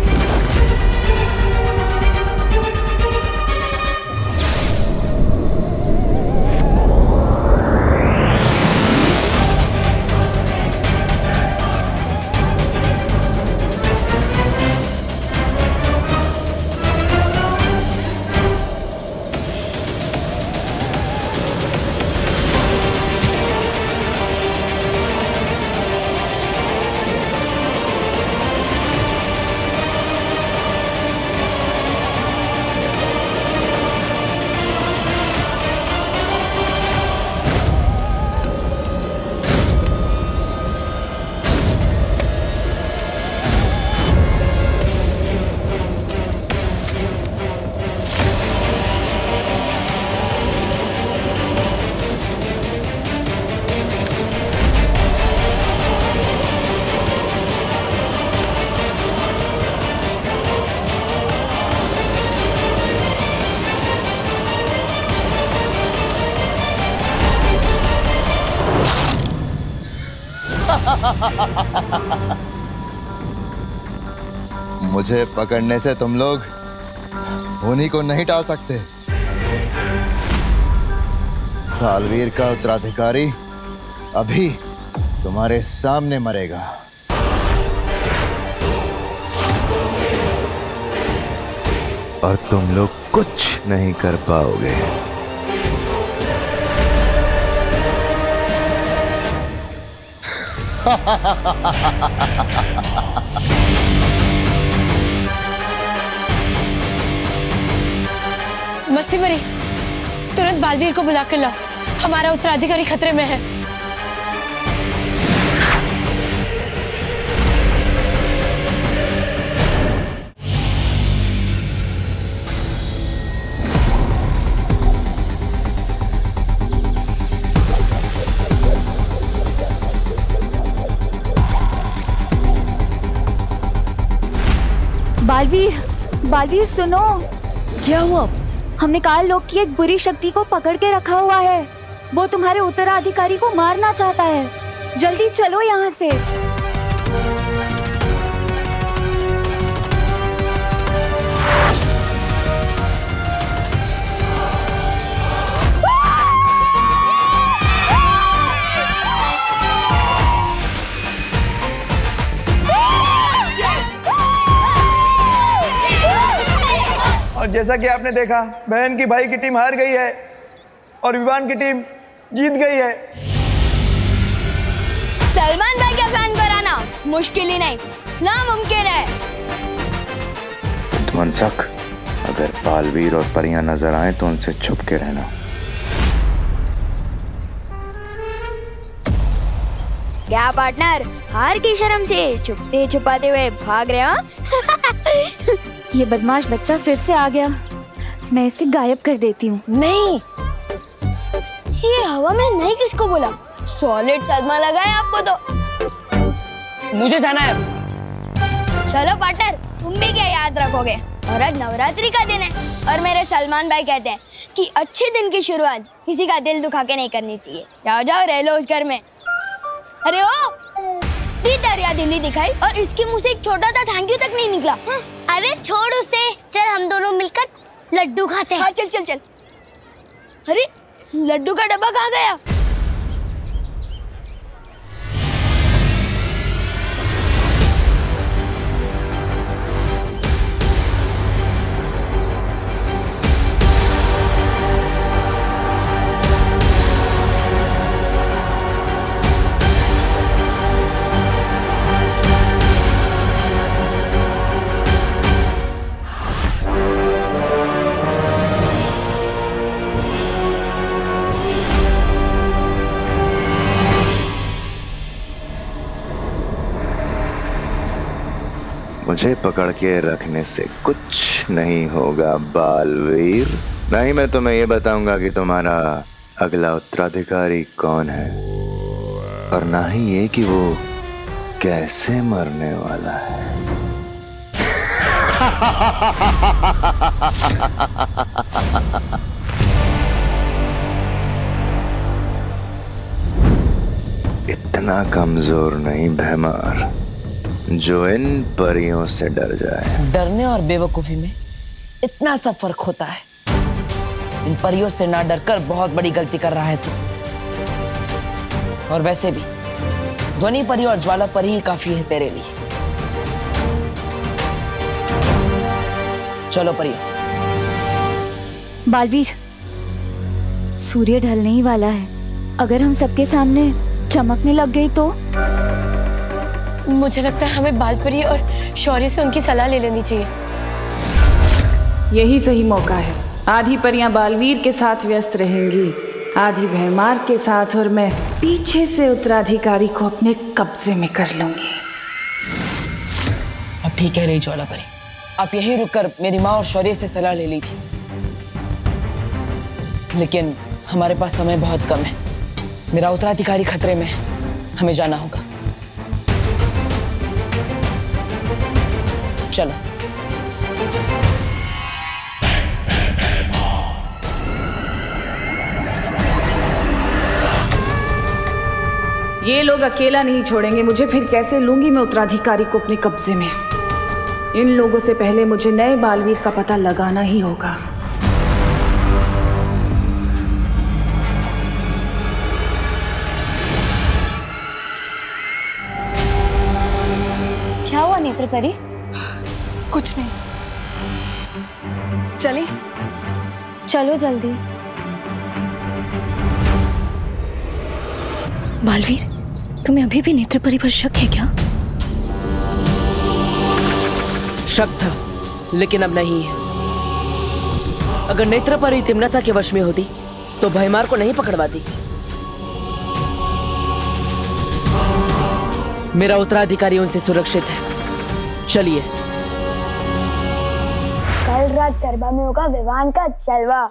मुझे पकड़ने से तुम लोग उन्हीं को नहीं टाल सकते। बालवीर का उत्तराधिकारी अभी तुम्हारे सामने मरेगा। और तुम लोग कुछ नहीं कर पाओगे। मस्ती मरी, तुरंत बालवीर को बुला कर लाओ, हमारा उत्तराधिकारी खतरे में है। बालवीर, बालवीर सुनो। क्या हुआ? हमने काल लोक की एक बुरी शक्ति को पकड़ के रखा हुआ है। वो तुम्हारे उत्तराधिकारी को मारना चाहता है। जल्दी चलो यहाँ से। और जैसा कि आपने देखा, बहन की भाई की टीम हार गई है और विवान की टीम जीत गई है। सलमान भाई का फैन कराना मुश्किल ही नहीं, नामुमकिन है। मनसक, अगर बालवीर और परियां नजर आए तो उनसे छुप के रहना। क्या पार्टनर, हार की शर्म से छुपते छुपाते हुए भाग रहे हो? ये बदमाश बच्चा फिर से आ गया। मैं इसे गायब कर देती हूँ। नहीं, ये हवा में नहीं किसको बोला? सॉलिड सदमा लगा है आपको तो। मुझे जाना है। चलो पार्टनर, तुम भी क्या याद रखोगे? और आज नवरात्रि का दिन है और मेरे सलमान भाई कहते हैं कि अच्छे दिन की शुरुआत किसी का दिल दुखा के नहीं करनी चाहिए। जाओ जाओ, रह लो उस घर में। अरे ओ, दरिया दिल्ली दिखाई और इसके मुंह से एक छोटा सा थैंक यू तक नहीं निकला। अरे छोड़ उसे, चल हम दोनों मिलकर लड्डू खाते हैं। हाँ चल चल चल। अरे लड्डू का डब्बा कहाँ गया? मुझे पकड़ के रखने से कुछ नहीं होगा बालवीर। नहीं, मैं तुम्हें ये बताऊंगा कि तुम्हारा अगला उत्तराधिकारी कौन है, और ना ही ये कि वो कैसे मरने वाला है। इतना कमजोर नहीं भैमार जो इन परियों से डर जाए। डरने और बेवकूफी में इतना सा फर्क होता है। इन परियों से ना डरकर बहुत बड़ी गलती कर रहा है तू। और वैसे भी ध्वनि परी और ज्वाला परी ही काफी है तेरे लिए। चलो परियों। बालवीर, सूर्य ढलने ही वाला है। अगर हम सबके सामने चमकने लग गई तो? मुझे लगता है हमें बालपरी और शौर्य से उनकी सलाह ले लेनी चाहिए। यही सही मौका है। आधी परियां बालवीर के साथ व्यस्त रहेंगी, आधी भैमार के साथ, और मैं पीछे से उत्तराधिकारी को अपने कब्जे में कर लूंगी। अब ठीक है रही ज्वाला परी, आप यहीं रुककर मेरी माँ और शौर्य से सलाह ले लीजिए। लेकिन हमारे पास समय बहुत कम है। मेरा उत्तराधिकारी खतरे में है, हमें जाना होगा। चलो। ये लोग अकेला नहीं छोड़ेंगे मुझे, फिर कैसे लूंगी मैं उत्तराधिकारी को अपने कब्जे में। इन लोगों से पहले मुझे नए बालवीर का पता लगाना ही होगा। क्या हुआ नेत्र परी? कुछ नहीं, चले चलो जल्दी। बालवीर, तुम्हें अभी भी नेत्र परी पर शक है क्या? शक था, लेकिन अब नहीं है। अगर नेत्र परी तिम्नासा के वश में होती तो भयमार को नहीं पकड़वाती। मेरा उत्तराधिकारी उनसे सुरक्षित है। चलिए। कल रात गरबा में होगा विवान का जलवा।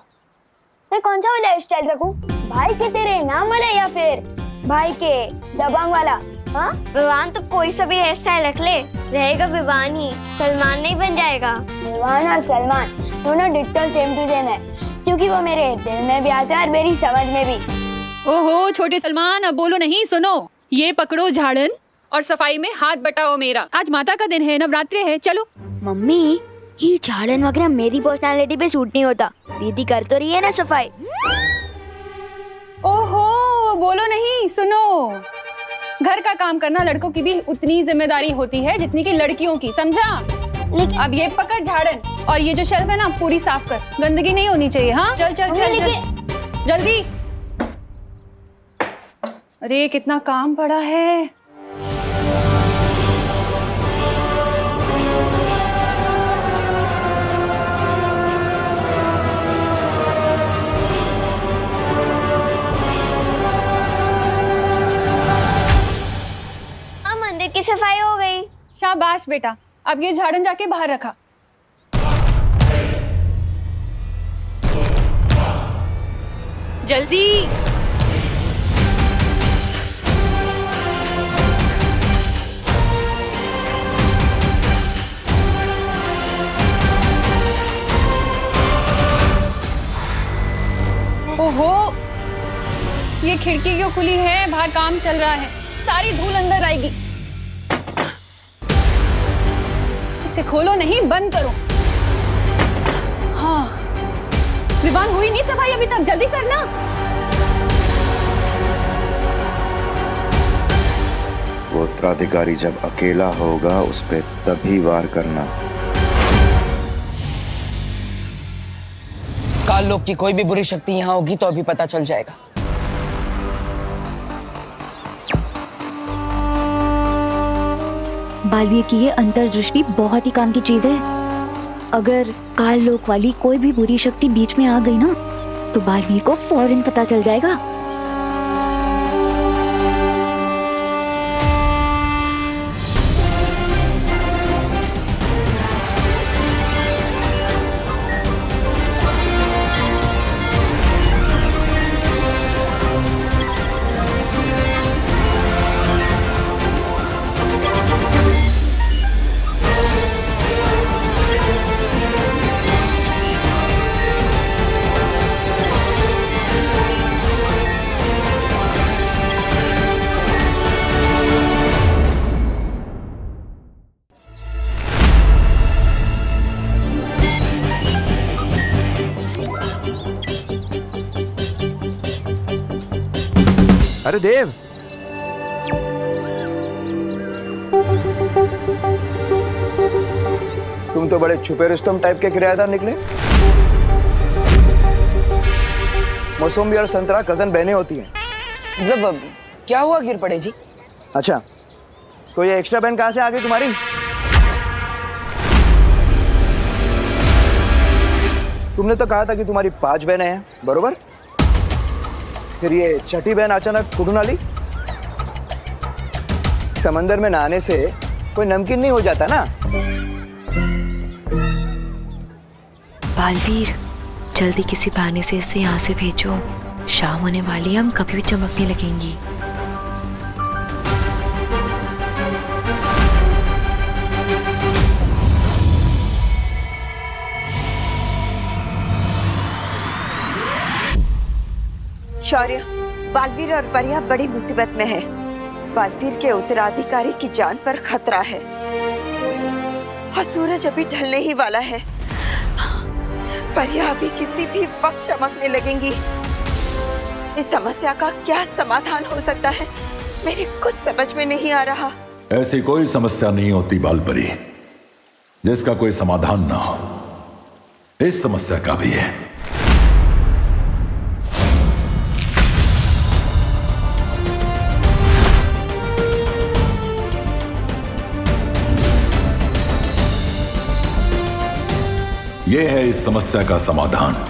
मैं कौन सा वाला स्टाइल रखूं? भाई के तेरे नाम वाला या फिर भाई के दबंग वाला? हाँ, विवान तो कोई सा भी हेयर स्टाइल रख ले, रहेगा विवान ही, सलमान नहीं बन जाएगा। विवान और सलमान दोनों डिट्टो सेम टू सेम है, क्योंकि वो मेरे दिल में भी आते हैं और मेरी समझ में भी। ओहो छोटे सलमान, अब बोलो नहीं, सुनो। ये पकड़ो झाड़न और सफाई में हाथ बटाओ मेरा। आज माता का दिन है, नवरात्रि है, चलो। मम्मी, ये झाड़न वगैरह मेरी पर्सनालिटी पे सूट नहीं होता। दीदी कर तो रही है ना सफाई। ओहो बोलो नहीं, सुनो। घर का काम करना लड़कों की भी उतनी जिम्मेदारी होती है जितनी कि लड़कियों की, समझा? अब ये पकड़ झाड़न और ये जो शेल्फ है ना पूरी साफ कर, गंदगी नहीं होनी चाहिए। हाँ चल चल चल, चल जल्दी। अरे कितना काम पड़ा है। मंदिर की सफाई हो गई। शाबाश बेटा, अब ये झाड़न जाके बाहर रखा। जल्दी। ओहो, ये खिड़की क्यों खुली है? बाहर काम चल रहा है, सारी धूल अंदर आएगी। इसे खोलो नहीं, बंद करो। हाँ, विवान हुई नहीं सफाई अभी तक, जल्दी करना। वो उत्तराधिकारी जब अकेला होगा उस पे तभी वार करना। काल लोक की कोई भी बुरी शक्ति यहाँ होगी तो अभी पता चल जाएगा। बालवीर की ये अंतर्दृष्टि बहुत ही काम की चीज है। अगर काल लोक वाली कोई भी बुरी शक्ति बीच में आ गई ना तो बालवीर को फौरन पता चल जाएगा। अरे देव, तुम तो बड़े छुपे रुस्तम टाइप के किराएदार निकले। मौसमी और संतरा कजन बहनें होती हैं। मतलब क्या हुआ गिर पड़े जी? अच्छा, तो ये एक्स्ट्रा बहन कहाँ से आ गई तुम्हारी? तुमने तो कहा था कि तुम्हारी 5 बहनें हैं, बरोबर? फिर ये छठी बहन अचानक कुठून आली? समंदर में नहाने से कोई नमकीन नहीं हो जाता ना। बालवीर, जल्दी किसी बहाने से इसे यहाँ से भेजो। शाम होने वाली है, हम कभी भी चमकने लगेंगी। शौर्य, बालवीर और परिया बड़ी मुसीबत में है। बालवीर के उत्तराधिकारी की जान पर खतरा है और सूरज अभी ढलने ही वाला है। परियां अभी किसी भी वक्त चमकने लगेंगी। इस समस्या का क्या समाधान हो सकता है, मेरे कुछ समझ में नहीं आ रहा। ऐसी कोई समस्या नहीं होती बालपरी जिसका कोई समाधान ना हो। इस समस्या का भी है। यह है इस समस्या का समाधान।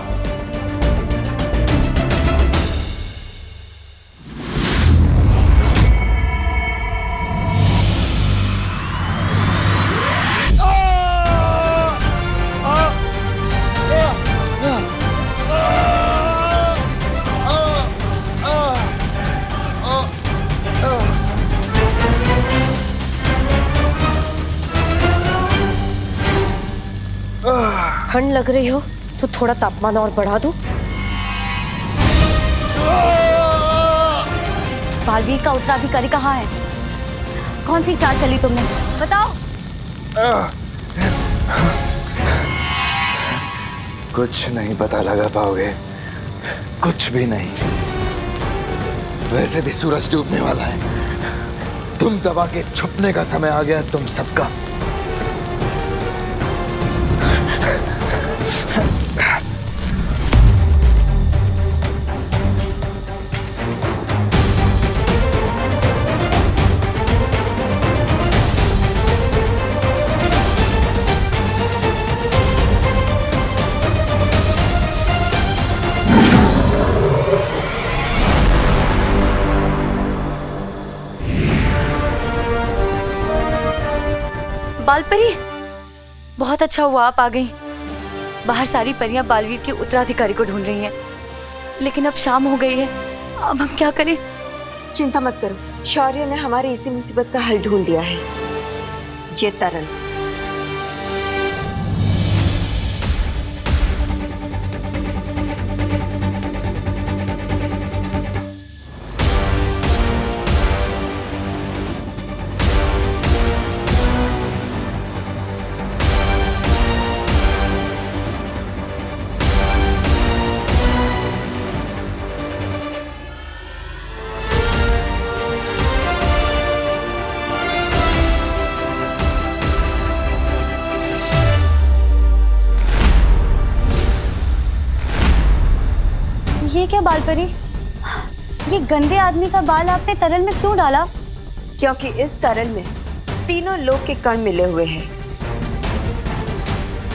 ठंड लग रही हो तो थोड़ा तापमान और बढ़ा दूं? बालवीर का उत्तराधिकारी कहाँ है? कौन सी चाल चली तुमने, बताओ। कुछ नहीं पता लगा पाओगे, कुछ भी नहीं। वैसे भी सूरज डूबने वाला है। तुम दबा के छुपने का समय आ गया तुम सबका। बालपरी, बहुत अच्छा हुआ आप आ गई। बाहर सारी परियां बालवीर के उत्तराधिकारी को ढूंढ रही हैं, लेकिन अब शाम हो गई है, अब हम क्या करें? चिंता मत करो, शौर्य ने हमारी इसी मुसीबत का हल ढूंढ लिया है। ये तरल। ये क्या बालपरी, ये गंदे आदमी का बाल आपने तरल में क्यों डाला? क्योंकि इस तरल में तीनों लोक के कण मिले हुए हैं,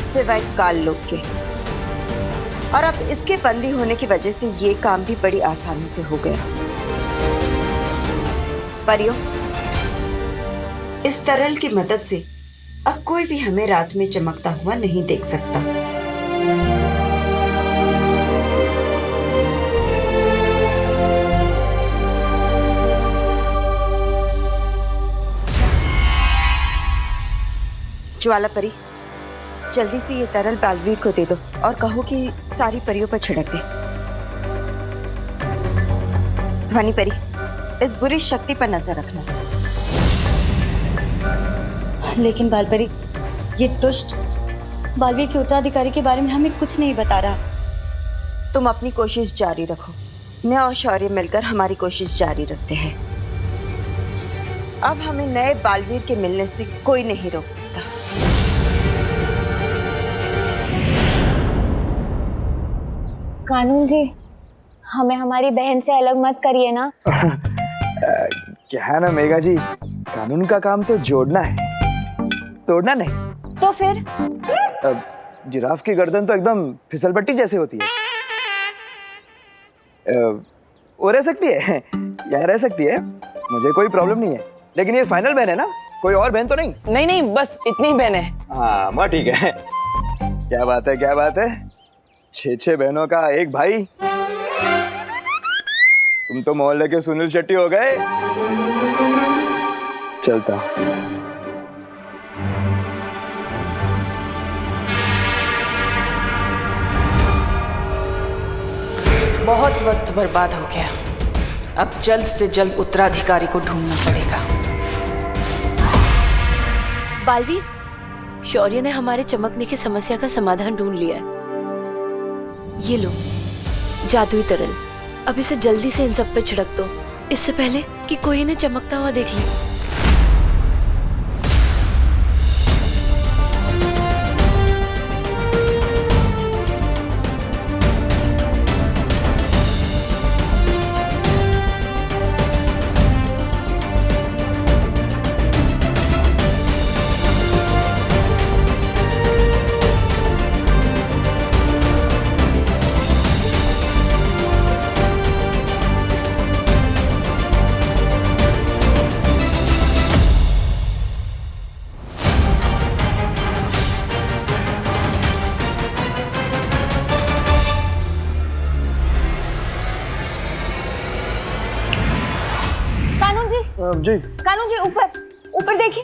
सिवाय काल लोक के। और अब इसके बंदी होने की वजह से ये काम भी बड़ी आसानी से हो गया। परियों, इस तरल की मदद से अब कोई भी हमें रात में चमकता हुआ नहीं देख सकता। ज्वाला परी, जल्दी से ये तरल बालवीर को दे दो और कहो कि सारी परियों पर छिड़क दे। ध्वनि परी, इस बुरी शक्ति पर नजर रखना। लेकिन बालपरी, ये दुष्ट बालवीर के उत्तराधिकारी के बारे में हमें कुछ नहीं बता रहा। तुम अपनी कोशिश जारी रखो, मैं और शौर्य मिलकर हमारी कोशिश जारी रखते हैं। अब हमें नए बालवीर के मिलने से कोई नहीं रोक सकता। कानून जी, हमें हमारी बहन से अलग मत करिए ना। क्या है ना मेघा जी, कानून का काम तो जोड़ना है, तोड़ना नहीं। तो फिर जिराफ की गर्दन तो एकदम फिसलपट्टी जैसी होती है। वो रह सकती है, यहाँ रह सकती है, मुझे कोई प्रॉब्लम नहीं है। लेकिन ये फाइनल बहन है ना, कोई और बहन तो नहीं? नहीं नहीं, बस इतनी बहन है। हाँ माँ, ठीक है। क्या बात है, क्या बात है, 6 बहनों का एक भाई। तुम तो मोहल्ले के सुनील शेट्टी हो गए। चलता। बहुत वक्त बर्बाद हो गया, अब जल्द से जल्द उत्तराधिकारी को ढूंढना पड़ेगा। बालवीर, शौर्य ने हमारे चमकने की समस्या का समाधान ढूंढ लिया है। ये लो जादुई तरल, अब इसे जल्दी से इन सब पे छिड़क दो, इससे पहले कि कोई इन्हें चमकता हुआ देख ले। जी कानू जी, ऊपर ऊपर देखिए।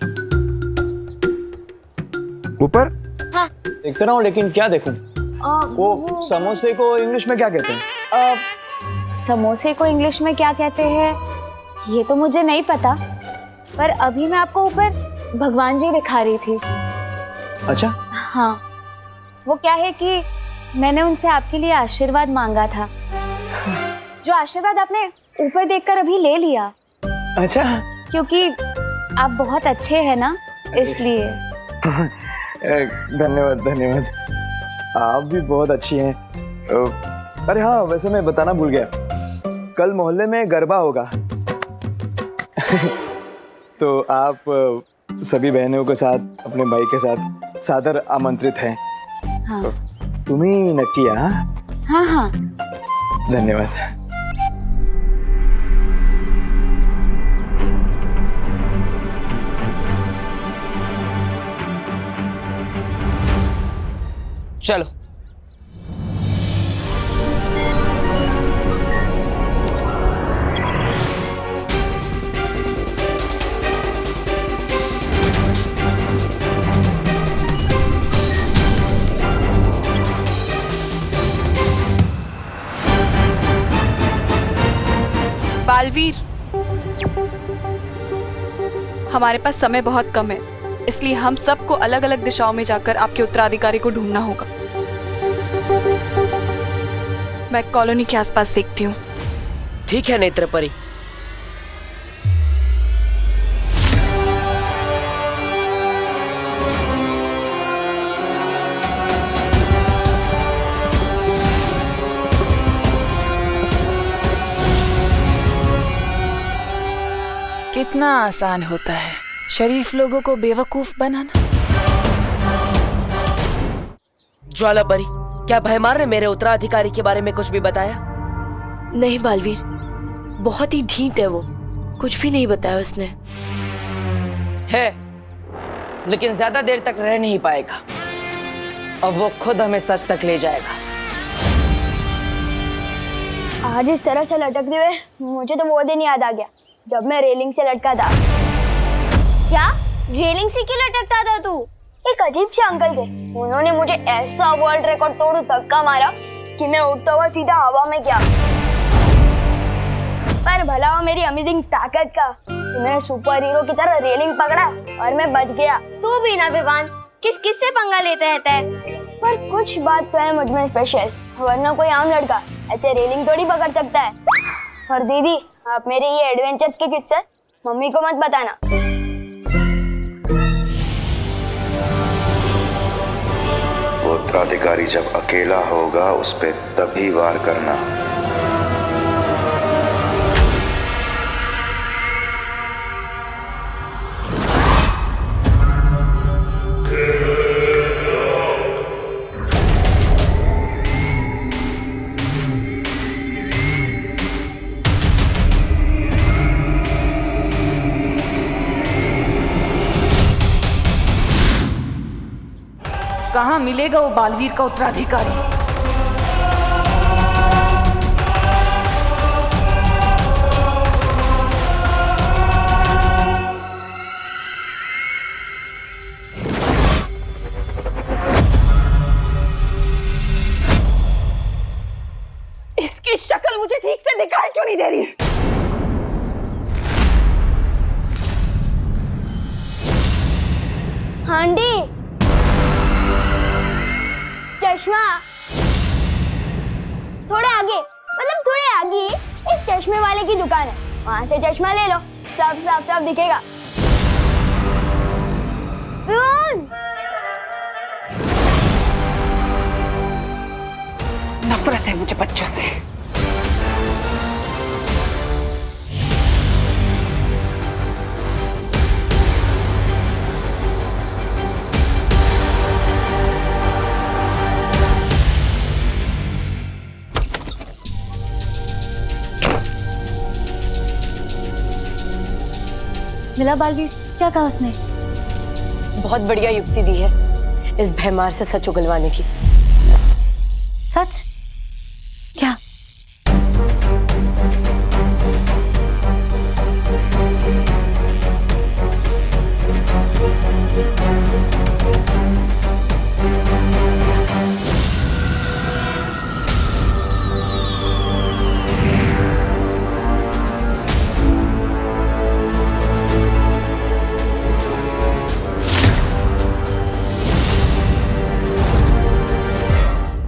ऊपर? हाँ। देखते रहो, लेकिन क्या देखूं? वो समोसे को इंग्लिश में क्या कहते हैं? समोसे को इंग्लिश में क्या कहते हैं ये तो मुझे नहीं पता, पर अभी मैं आपको ऊपर भगवान जी दिखा रही थी। अच्छा। हाँ, वो क्या है कि मैंने उनसे आपके लिए आशीर्वाद मांगा था, जो आशीर्वाद आपने ऊपर देखकर अभी ले लिया। अच्छा। क्योंकि आप बहुत अच्छे हैं ना, इसलिए। धन्यवाद धन्यवाद, आप भी बहुत अच्छी हैं। अरे हाँ, वैसे मैं बताना भूल गया, कल मोहल्ले में गरबा होगा। तो आप सभी बहनों के साथ, अपने भाई के साथ सादर आमंत्रित हैं। हाँ। तुम ही नक्की? हाँ हाँ। धन्यवाद। चलो। बालवीर, हमारे पास समय बहुत कम है, इसलिए हम सबको अलग अलग दिशाओं में जाकर आपके उत्तराधिकारी को ढूंढना होगा। मैं कॉलोनी के आसपास देखती हूँ। ठीक है नेत्रपरी। कितना आसान होता है शरीफ लोगों को बेवकूफ बनाना। ज्वाला परी, क्या भयमार ने मेरे उत्तराधिकारी के बारे में कुछ भी बताया? नहीं बालवीर, बहुत ही ढीठ है वो, कुछ भी नहीं बताया उसने। है, लेकिन ज्यादा देर तक रह नहीं पाएगा, अब वो खुद हमें सच तक ले जाएगा। आज इस तरह से लटकते हुए मुझे तो वो दिन याद आ गया जब मैं रेलिंग से लटका था। क्या? रेलिंग से क्यों लटकता था तू? एक अजीब से अंकल थे, उन्होंने मुझे ऐसा वर्ल्ड रिकॉर्ड तोड़ धक्का मारा कि मैं उड़ता हुआ सीधा हवा में गया। पर भला हो मेरी अमेजिंग ताकत का कि मैंने सुपर हीरो की तरह रेलिंग पकड़ा और मैं बच गया। तू भी ना विवान, किस से पंगा लेते रहता है? पर कुछ बात तो है मुझ में स्पेशल, वरना कोई आम लड़का ऐसे रेलिंग थोड़ी पकड़ सकता है। और दीदी, आप मेरे ये एडवेंचर्स के किस्से मम्मी को मत बताना। वो उत्तराधिकारी जब अकेला होगा उस पे तभी वार करना। कहाँ मिलेगा वो बालवीर का उत्तराधिकारी? इसकी शक्ल मुझे ठीक से दिखाई क्यों नहीं दे रही? हांडी, चश्मा। थोड़े आगे, मतलब थोड़े आगे एक चश्मे वाले की दुकान है, वहां से चश्मा ले लो, सब साफ साफ दिखेगा। नफरत है मुझे बच्चों से। मिला बालवीर, क्या कहा उसने? बहुत बढ़िया युक्ति दी है इस भैमार से सच उगलवाने की। सच? क्या?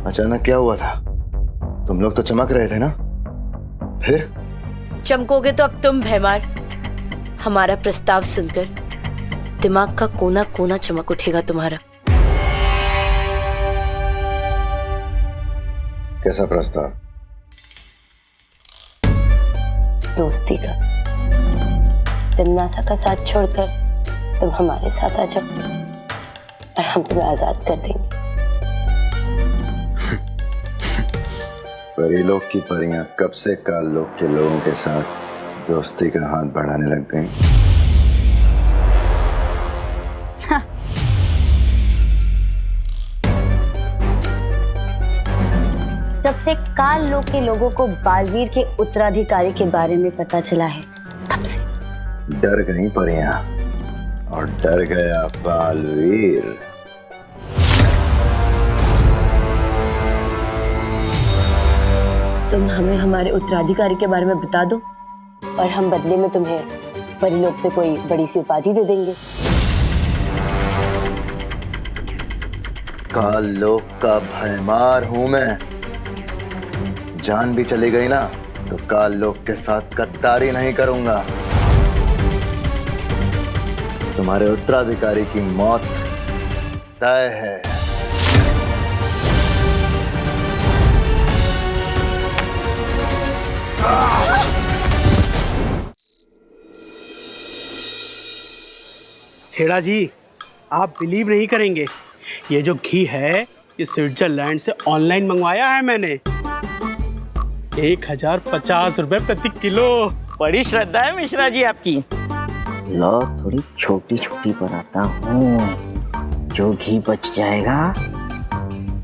अचानक क्या हुआ था? तुम लोग तो चमक रहे थे ना, फिर? चमकोगे तो अब तुम भैमार। हमारा प्रस्ताव सुनकर दिमाग का कोना कोना चमक उठेगा तुम्हारा। कैसा प्रस्ताव? दोस्ती का। तिमनासा का साथ छोड़कर तुम हमारे साथ आ जाओ और हम तुम्हें आजाद कर देंगे। परीलोक की परियां कब से काललोक के लोगों के साथ दोस्ती का हाथ बढ़ाने लग गईं? जब से काललोक के लोगों को बालवीर के उत्तराधिकारी के बारे में पता चला है, तब से डर गई परियां और डर गया बालवीर। तुम हमें हमारे उत्तराधिकारी के बारे में बता दो और हम बदले में तुम्हें परिलोक पे कोई बड़ी सी उपाधि दे देंगे। काललोक का भैमार हूं मैं। जान भी चली गई ना तो काललोक के साथ गद्दारी नहीं करूंगा। तुम्हारे उत्तराधिकारी की मौत तय है। छेड़ा जी, आप बिलीव नहीं करेंगे, ये जो घी है ये स्विट्जरलैंड से ऑनलाइन मंगवाया है मैंने। 1050 रुपए प्रति किलो। बड़ी श्रद्धा है मिश्रा जी आपकी। लो थोड़ी छोटी छोटी बनाता हूँ, जो घी बच जाएगा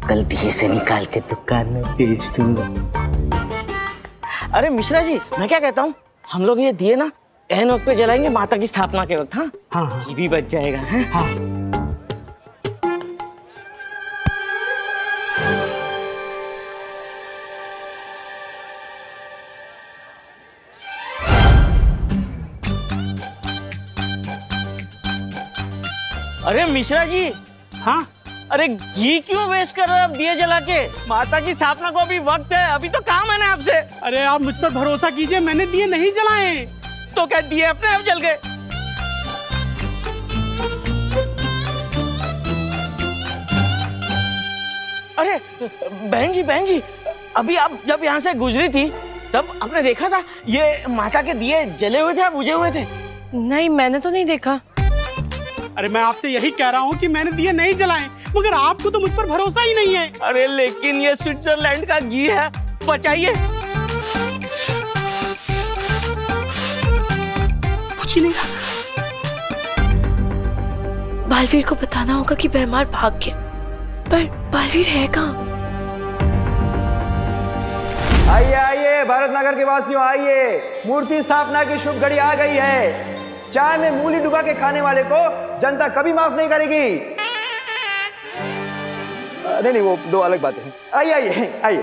कल दिए से निकाल के दुकान में बेच दूंगा। अरे मिश्रा जी, मैं क्या कहता हूँ, हम लोग ये दिए ना एन वक्त पे जलाएंगे माता की स्थापना के वक्त। हाँ हाँ, ये भी बच जाएगा। है? हाँ। अरे मिश्रा जी। हाँ? अरे घी क्यों वेस्ट कर रहे हो आप दिए जला के? माता की स्थापना को अभी वक्त है, अभी तो काम है ना आपसे। अरे आप मुझ पर भरोसा कीजिए, मैंने दिए नहीं जलाए। तो क्या दिए अपने आप जल गए? अरे बहन जी, अभी आप जब यहाँ से गुजरी थी तब आपने देखा था ये माता के दिए जले हुए थे या बुझे हुए थे? नहीं, मैंने तो नहीं देखा। अरे मैं आपसे यही कह रहा हूँ कि मैंने दिए नहीं जलाए, मगर आपको तो मुझ पर भरोसा ही नहीं है। अरे लेकिन ये स्विट्जरलैंड का घी है, बचाइए। कुछ नहीं। बालवीर को बताना होगा कि भैमार भाग गया, पर बालवीर है कहाँ? आइए आइए भारत नगर के वासियों, आइए, मूर्ति स्थापना की शुभ घड़ी आ गई है। चाय में मूली डुबा के खाने वाले को जनता कभी माफ नहीं करेगी। नहीं, वो दो अलग बातें हैं। आइए आइए आइए।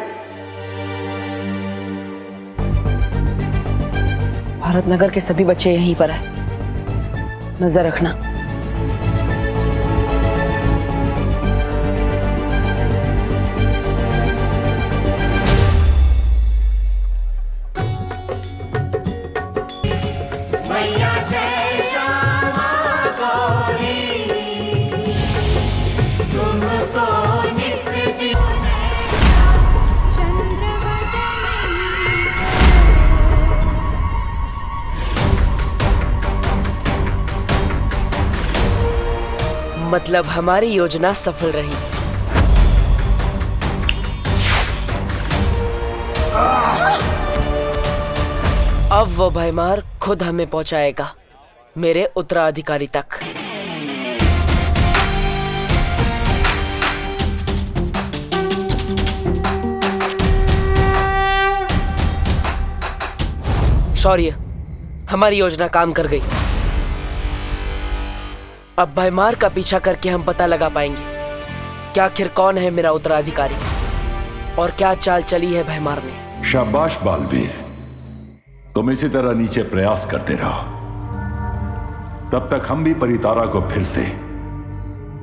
भारत नगर के सभी बच्चे यहीं पर हैं, नजर रखना। मतलब हमारी योजना सफल रही। अब वो भयमार खुद हमें पहुंचाएगा मेरे उत्तराधिकारी तक। शौर्य, हमारी योजना काम कर गई। अब भयमार का पीछा करके हम पता लगा पाएंगे कि आखिर कौन है मेरा उत्तराधिकारी और क्या चाल चली है भयमार ने। शाबाश बालवीर, तुम इसी तरह नीचे प्रयास करते रहो। तब तक हम भी परितारा को फिर से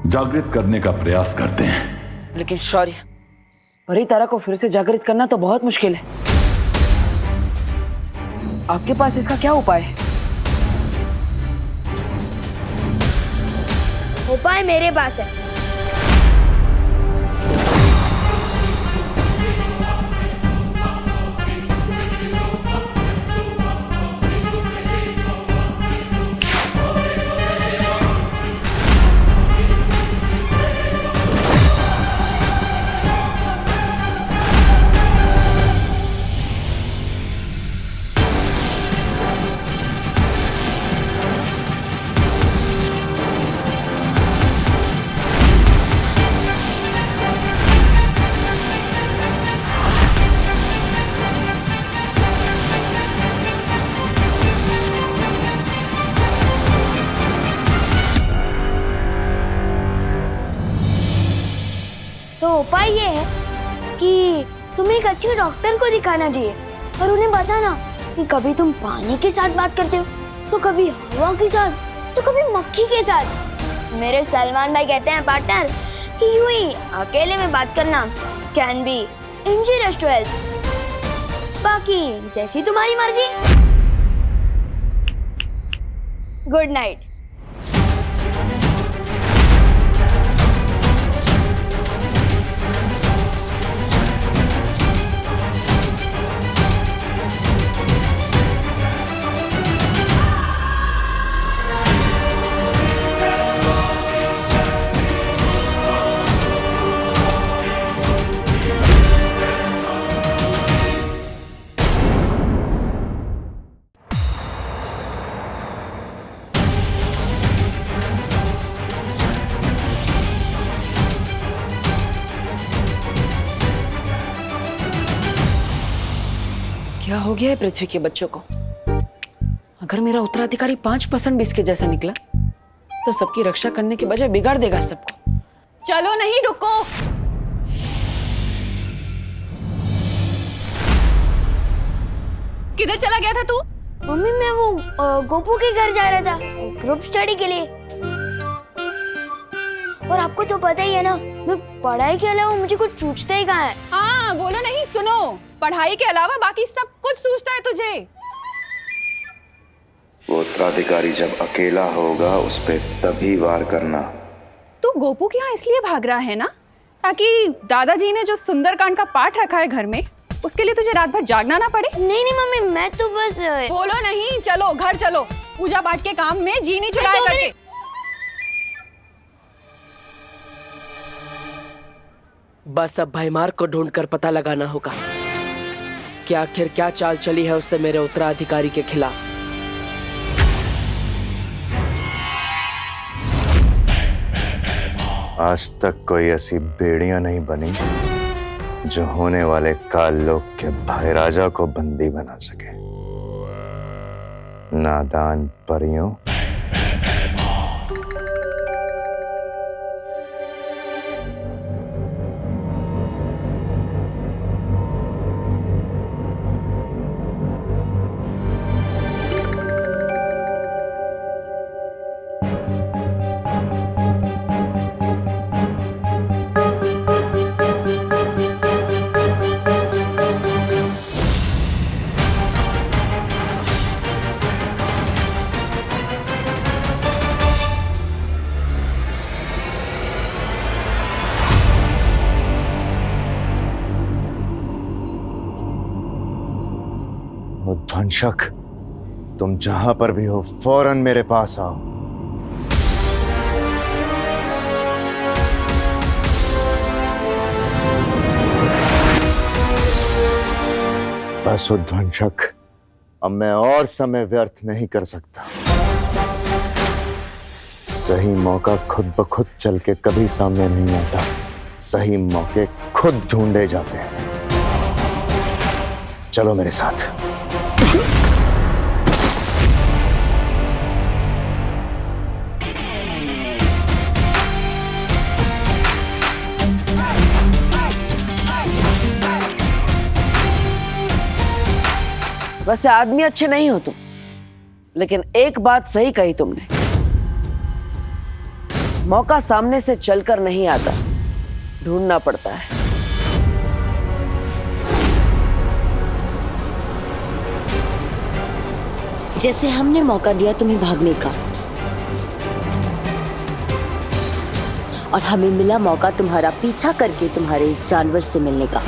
जागृत करने का प्रयास करते हैं। लेकिन शौर्य, परितारा को फिर से जागृत करना तो बहुत मुश्किल है। आपके पास इसका क्या उपाय है? उपाय मेरे पास है। तो उपाय ये है कि तुम्हें एक अच्छे डॉक्टर को दिखाना चाहिए और उन्हें बताना कि कभी तुम पानी के साथ बात करते हो, तो कभी हवा के साथ, तो कभी मक्खी के साथ। मेरे सलमान भाई कहते हैं पार्टनर कि यूं ही अकेले में बात करना can be injurious to health. बाकी जैसी तुम्हारी मर्जी। Good night. क्या हो गया है पृथ्वी के बच्चों को? अगर मेरा उत्तराधिकारी 5% भी इसके जैसा निकला तो सबकी रक्षा करने के बजाय बिगाड़ देगा सबको। चलो नहीं, रुको। किधर चला गया था तू? मम्मी, मैं वो गोपू के घर जा रहा था ग्रुप स्टडी के लिए। और आपको तो पता ही है ना, मैं पढ़ाई के अलावा मुझे कुछ सूझता ही कहाँ है। हाँ, बोलो नहीं, सुनो। पढ़ाई के अलावा बाकी सब कुछ सूझता है तुझे। वो उत्तराधिकारी जब अकेला होगा उस पे तभी वार करना। तू गोपू के यहाँ इसलिए भाग रहा है ना, ताकि दादाजी ने जो सुंदरकांड का पाठ रखा है घर में, उसके लिए तुझे रात भर जागना ना पड़े। नहीं नहीं मम्मी, मैं तो बस। बोलो नहीं, चलो घर चलो। पूजा पाठ के काम में जी नहीं चुराया करके। बस अब भयमार को ढूंढकर पता लगाना होगा कि आखिर क्या चाल चली है उससे मेरे उत्तराधिकारी के खिलाफ। आज तक कोई ऐसी बेड़ियां नहीं बनी जो होने वाले काल लोक के भाई राजा को बंदी बना सके। नादान परियों, ध्वंसक, तुम जहां पर भी हो फौरन मेरे पास आओ। बस उध्वंसक, अब मैं और समय व्यर्थ नहीं कर सकता। सही मौका खुद ब खुद चल के कभी सामने नहीं आता, सही मौके खुद ढूंढे जाते हैं। चलो मेरे साथ। वैसे आदमी अच्छे नहीं हो तुम, लेकिन एक बात सही कही तुमने, मौका सामने से चलकर नहीं आता, ढूंढना पड़ता है। जैसे हमने मौका दिया तुम्हें भागने का, और हमें मिला मौका तुम्हारा पीछा करके तुम्हारे इस जानवर से मिलने का।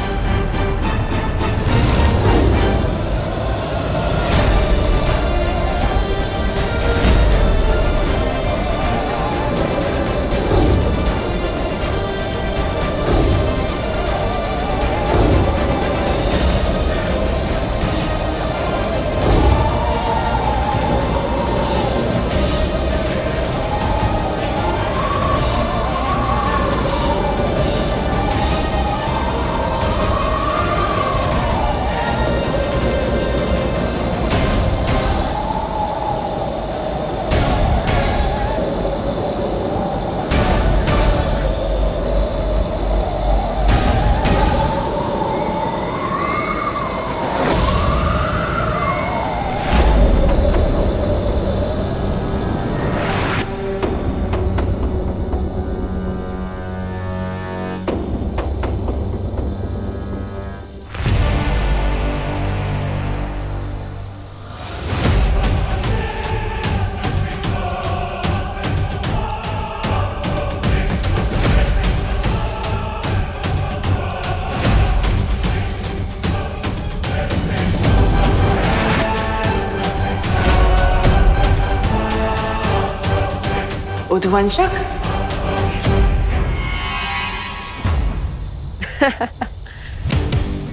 उध्वंसक?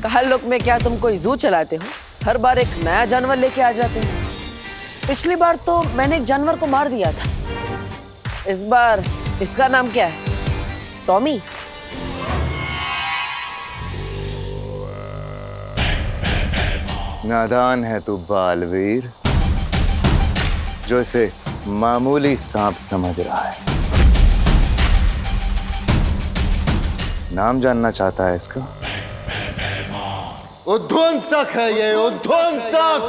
काल लोक में क्या तुम कोई जू चलाते हो? हर बार एक नया जानवर लेके आ जाते हो। पिछली बार तो मैंने एक जानवर को मार दिया था, इस बार इसका नाम क्या है? टॉमी? नादान है तू बालवीर, जो इसे मामूली सांप समझ रहा है। नाम जानना चाहता है इसका? उध्वंसक है ये, उध्वंसक।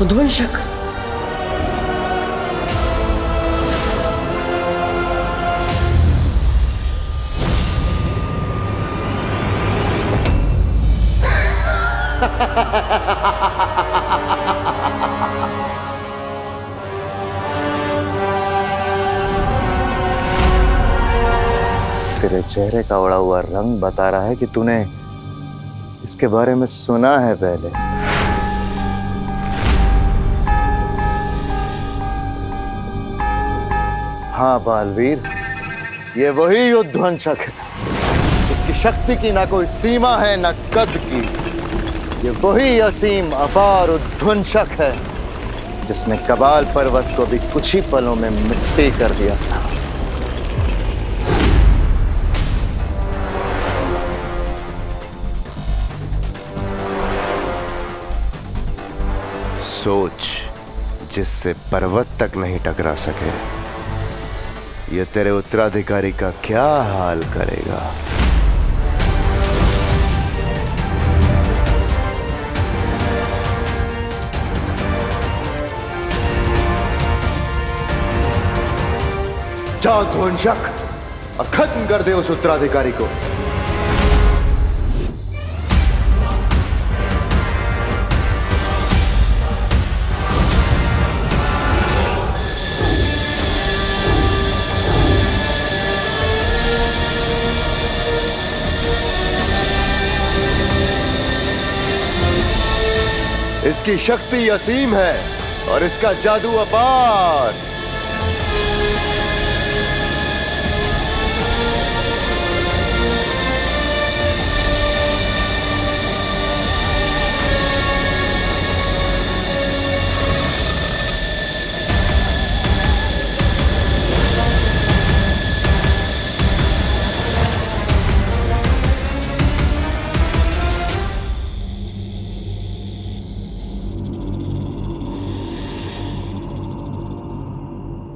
उध्वंसक? तेरे चेहरे का उड़ा हुआ रंग बता रहा है कि तूने इसके बारे में सुना है पहले। हाँ बालवीर, ये वही उध्वंसक है। इसकी शक्ति की ना कोई सीमा है ना कद की। ये वही असीम अपार उध्वंसक है जिसने कबाल पर्वत को भी कुछ ही पलों में मिट्टी कर दिया था। सोच, जिससे पर्वत तक नहीं टकरा सके, ये तेरे उत्तराधिकारी का क्या हाल करेगा। जा ध्वंसक और खत्म कर दे उस उत्तराधिकारी को। इसकी शक्ति असीम है और इसका जादू अपार।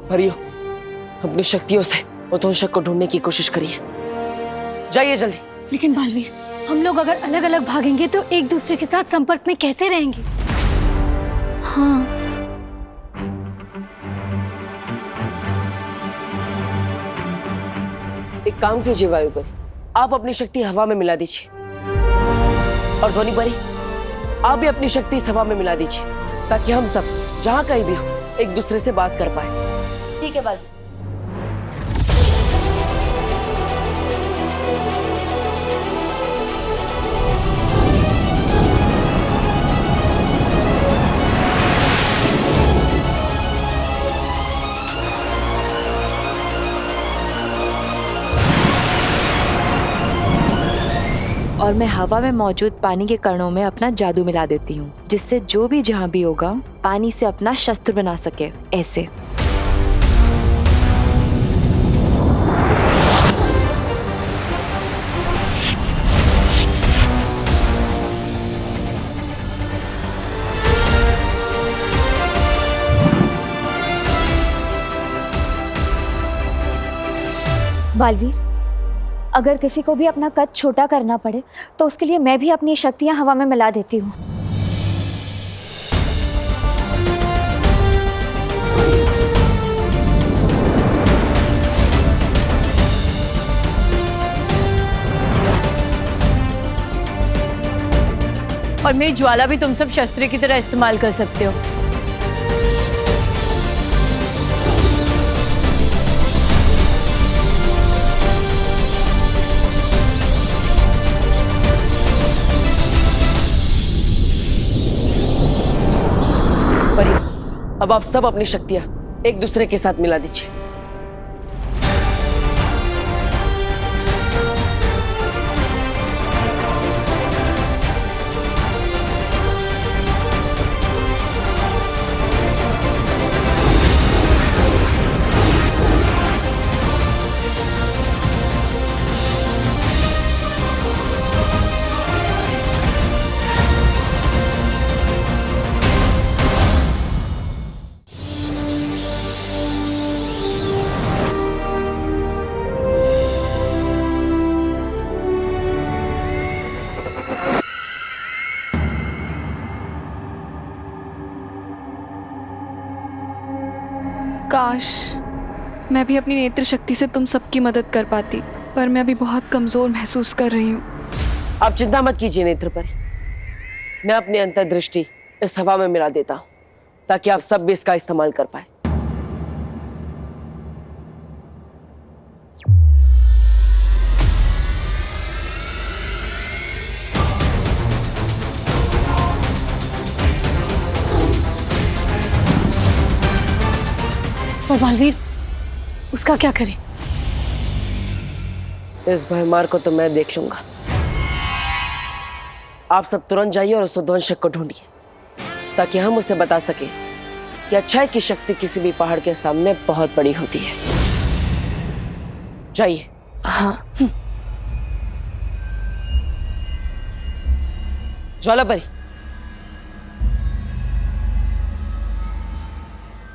परियो, अपनी शक्तियों से उद्वंशक को ढूंढने की कोशिश करिए। जाइए जल्दी। लेकिन बालवीर, हम लोग अगर अलग अलग भागेंगे तो एक दूसरे के साथ संपर्क में कैसे रहेंगे? हाँ, एक काम कीजिए वायु परी, आप अपनी शक्ति हवा में मिला दीजिए, और ध्वनि परी आप भी अपनी शक्ति इस हवा में मिला दीजिए, ताकि हम सब जहाँ कहीं भी हो एक दूसरे से बात कर पाए। ठीक है बालवीर। और मैं हवा में मौजूद पानी के कणों में अपना जादू मिला देती हूँ, जिससे जो भी जहाँ भी होगा पानी से अपना शस्त्र बना सके। ऐसे बालवीर, अगर किसी को भी अपना कद छोटा करना पड़े तो उसके लिए मैं भी अपनी शक्तियां हवा में मिला देती हूँ। और मेरी ज्वाला भी तुम सब शस्त्र की तरह इस्तेमाल कर सकते हो। अब आप सब अपनी शक्तियां एक दूसरे के साथ मिला दीजिए। काश मैं भी अपनी नेत्र शक्ति से तुम सबकी मदद कर पाती, पर मैं अभी बहुत कमजोर महसूस कर रही हूँ। आप चिंता मत कीजिए नेत्र परी, मैं अपनी अंतर्दृष्टि इस हवा में मिला देता हूँ, ताकि आप सब भी इसका इस्तेमाल कर पाए। और बालवीर, उसका क्या करें? इस भयमार को तो मैं देख लूंगा। आप सब तुरंत जाइए और उस उद्वंशक को ढूंढिए, ताकि हम उसे बता सके कि अच्छाई की शक्ति किसी भी पहाड़ के सामने बहुत बड़ी होती है। जाइए। हाँ। ज्वाला परी,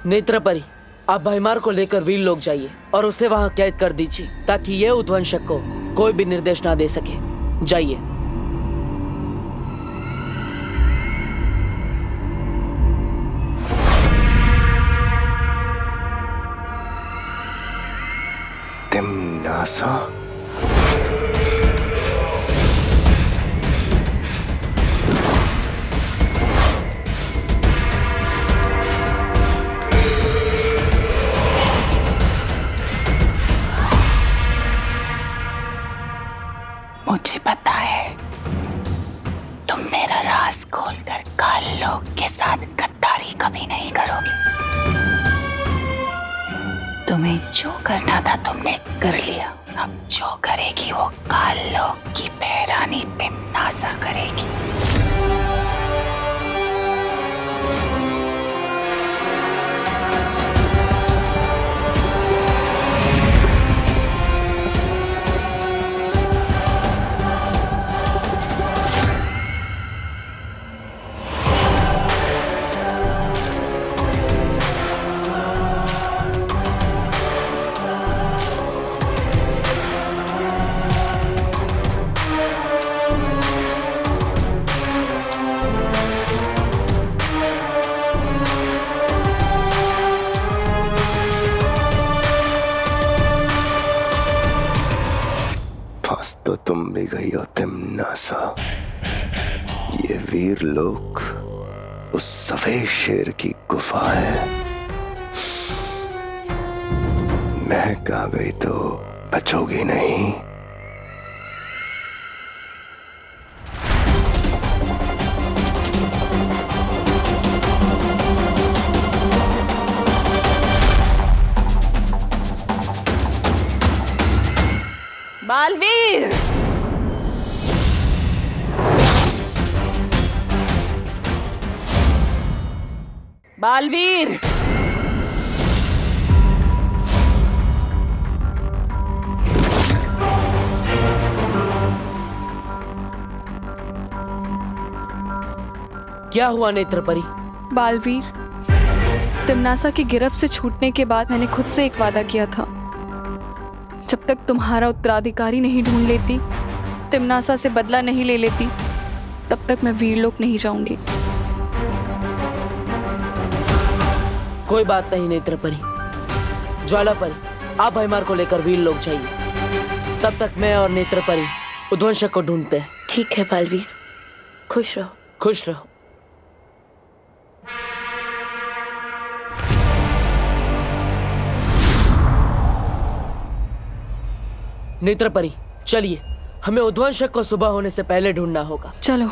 नेत्र परी, आप भयमार को लेकर वीर लोग जाइए और उसे वहां कैद कर दीजिए, ताकि यह उद्वंशक को कोई भी निर्देश ना दे सके। जाइए। तिम्नासा, मुझे पता है तुम मेरा राज खोलकर काल लोक के साथ गद्दारी कभी नहीं करोगे। तुम्हें जो करना था तुमने कर लिया, अब जो करेगी वो काल लोक की बहरानी तिम्नासा करेगी। तो तुम भी गई हो तिमनासा। ये वीर लोक उस सफेद शेर की गुफा है। महक आ गई तो बचोगी नहीं। बालवीर, बालवीर, क्या हुआ नेत्र परी? बालवीर, तिमनासा की गिरफ्त से छूटने के बाद मैंने खुद से एक वादा किया था, जब तक तुम्हारा उत्तराधिकारी नहीं ढूंढ लेती, तिमनासा से बदला नहीं ले लेती, तब तक मैं वीरलोक नहीं जाऊंगी। कोई बात नहीं नेत्र परी। ज्वाला परी, आप भैमार को लेकर वीरलोक जाइए। तब तक मैं और नेत्र परी उद्वंशक को ढूंढते हैं। ठीक है बालवीर, खुश रहो। खुश रहो। नेत्र परी, चलिए, हमें उद्वंशक को सुबह होने से पहले ढूंढना होगा। चलो।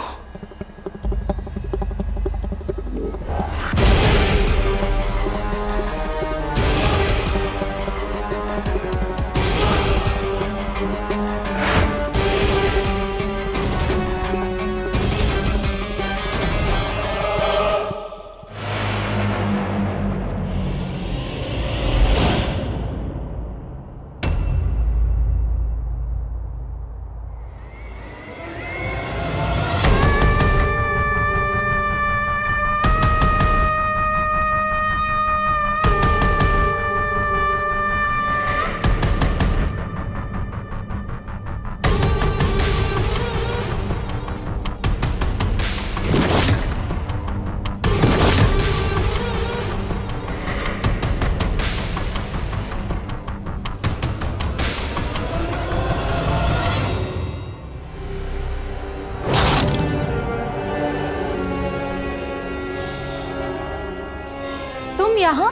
यहाँ?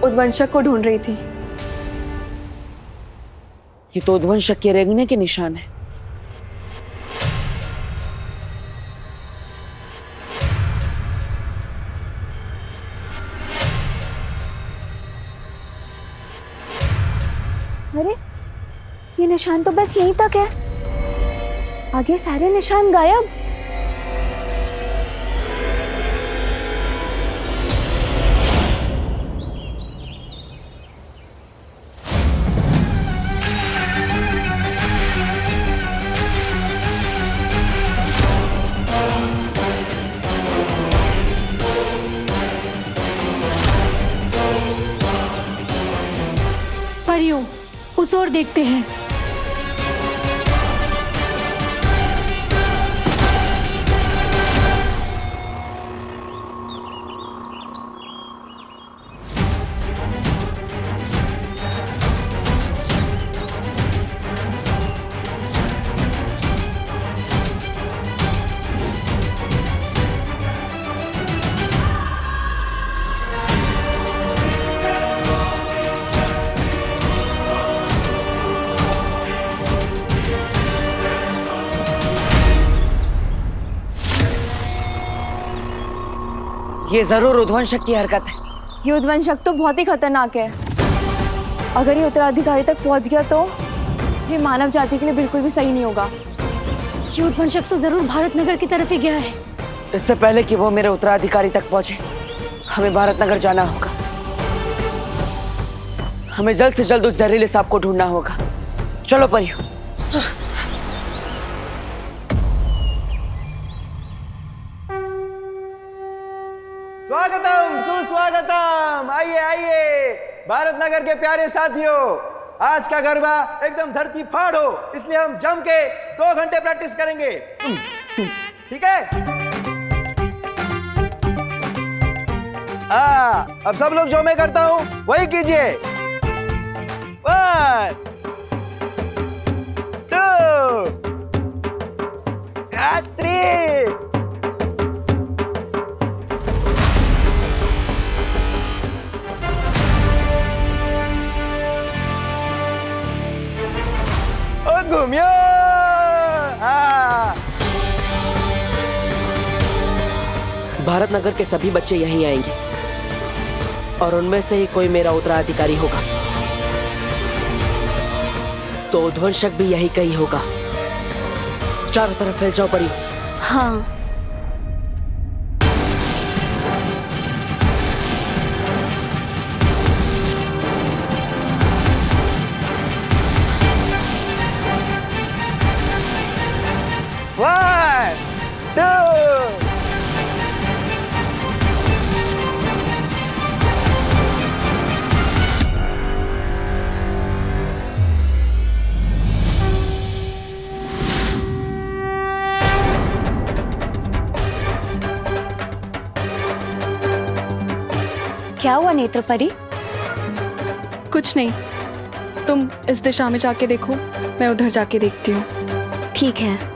उद्वंशक को ढूंढ रही थी। ये तो उद्वंशक के रेंगने के निशान है। अरे, ये निशान तो बस यहीं तक है, आगे सारे निशान गायब। परियों, उस ओर देखते हैं। ये जरूर उद्वंशक की हरकत है। ये उद्वंशक तो बहुत ही खतरनाक है। अगर ये उत्तराधिकारी तक पहुंच गया तो ये मानव जाति के लिए बिल्कुल भी सही नहीं होगा। ये उद्वंशक तो जरूर भारत नगर की तरफ ही गया है। इससे पहले कि वो मेरे उत्तराधिकारी तक पहुंचे, हमें भारत नगर जाना होगा। हमें जल्द से जल्द उस जहरीले सांप को ढूंढना होगा। चलो परियों। स्वागतम, सुस्वागतम। आइए आइए भारत नगर के प्यारे साथियों, आज का गरबा एकदम धरती फाड़ हो, इसलिए हम जम के 2 घंटे प्रैक्टिस करेंगे। ठीक है? अब सब लोग जो मैं करता हूँ वही कीजिए। 1 2 3। घूमियो। भारत नगर के सभी बच्चे यहीं आएंगे और उनमें से ही कोई मेरा उत्तराधिकारी होगा। तो ध्वंसक भी यही कहीं होगा। चारों तरफ फैल जाओ परी। हाँ। One, two। क्या हुआ नेत्रपरी? कुछ नहीं, तुम इस दिशा में जाके देखो, मैं उधर जाके देखती हूँ। ठीक है।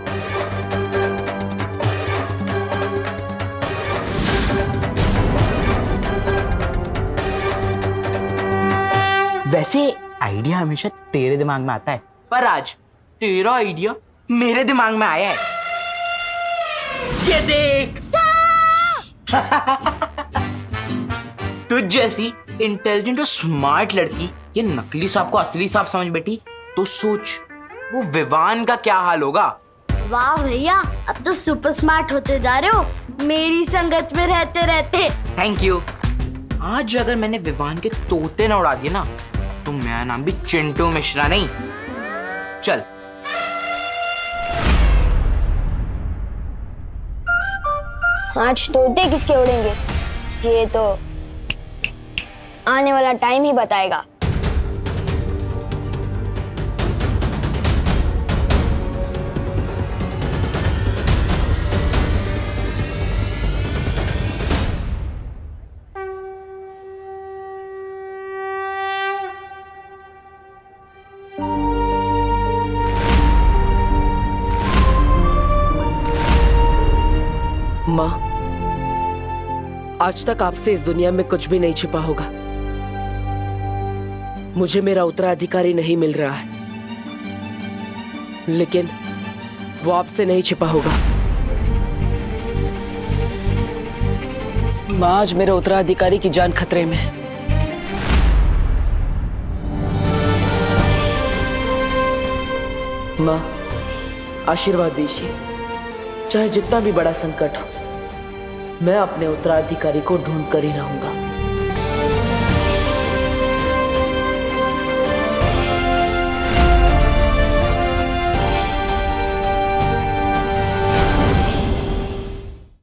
वैसे आइडिया हमेशा तेरे दिमाग में आता है, पर आज तेरा आइडिया मेरे दिमाग में आया है। ये देख। तुझ जैसी इंटेलिजेंट और स्मार्ट लड़की ये नकली सांप को असली सांप समझ बैठी तो सोच वो विवान का क्या हाल होगा। वाह भैया, अब तो सुपर स्मार्ट होते जा रहे हो मेरी संगत में रहते रहते। Thank you. आज अगर मैंने विवान के तोते न उड़ा दिए ना तो मेरा नाम भी चिंटू मिश्रा नहीं। चल। आज तोते किसके उड़ेंगे ये तो आने वाला टाइम ही बताएगा। माँ, आज तक आपसे इस दुनिया में कुछ भी नहीं छिपा होगा। मुझे मेरा उत्तराधिकारी नहीं मिल रहा है, लेकिन वो आपसे नहीं छिपा होगा। माँ, आज मेरे उत्तराधिकारी की जान खतरे में है। माँ, आशीर्वाद दीजिए। चाहे जितना भी बड़ा संकट हो, मैं अपने उत्तराधिकारी को ढूंढ कर ही रहूंगा।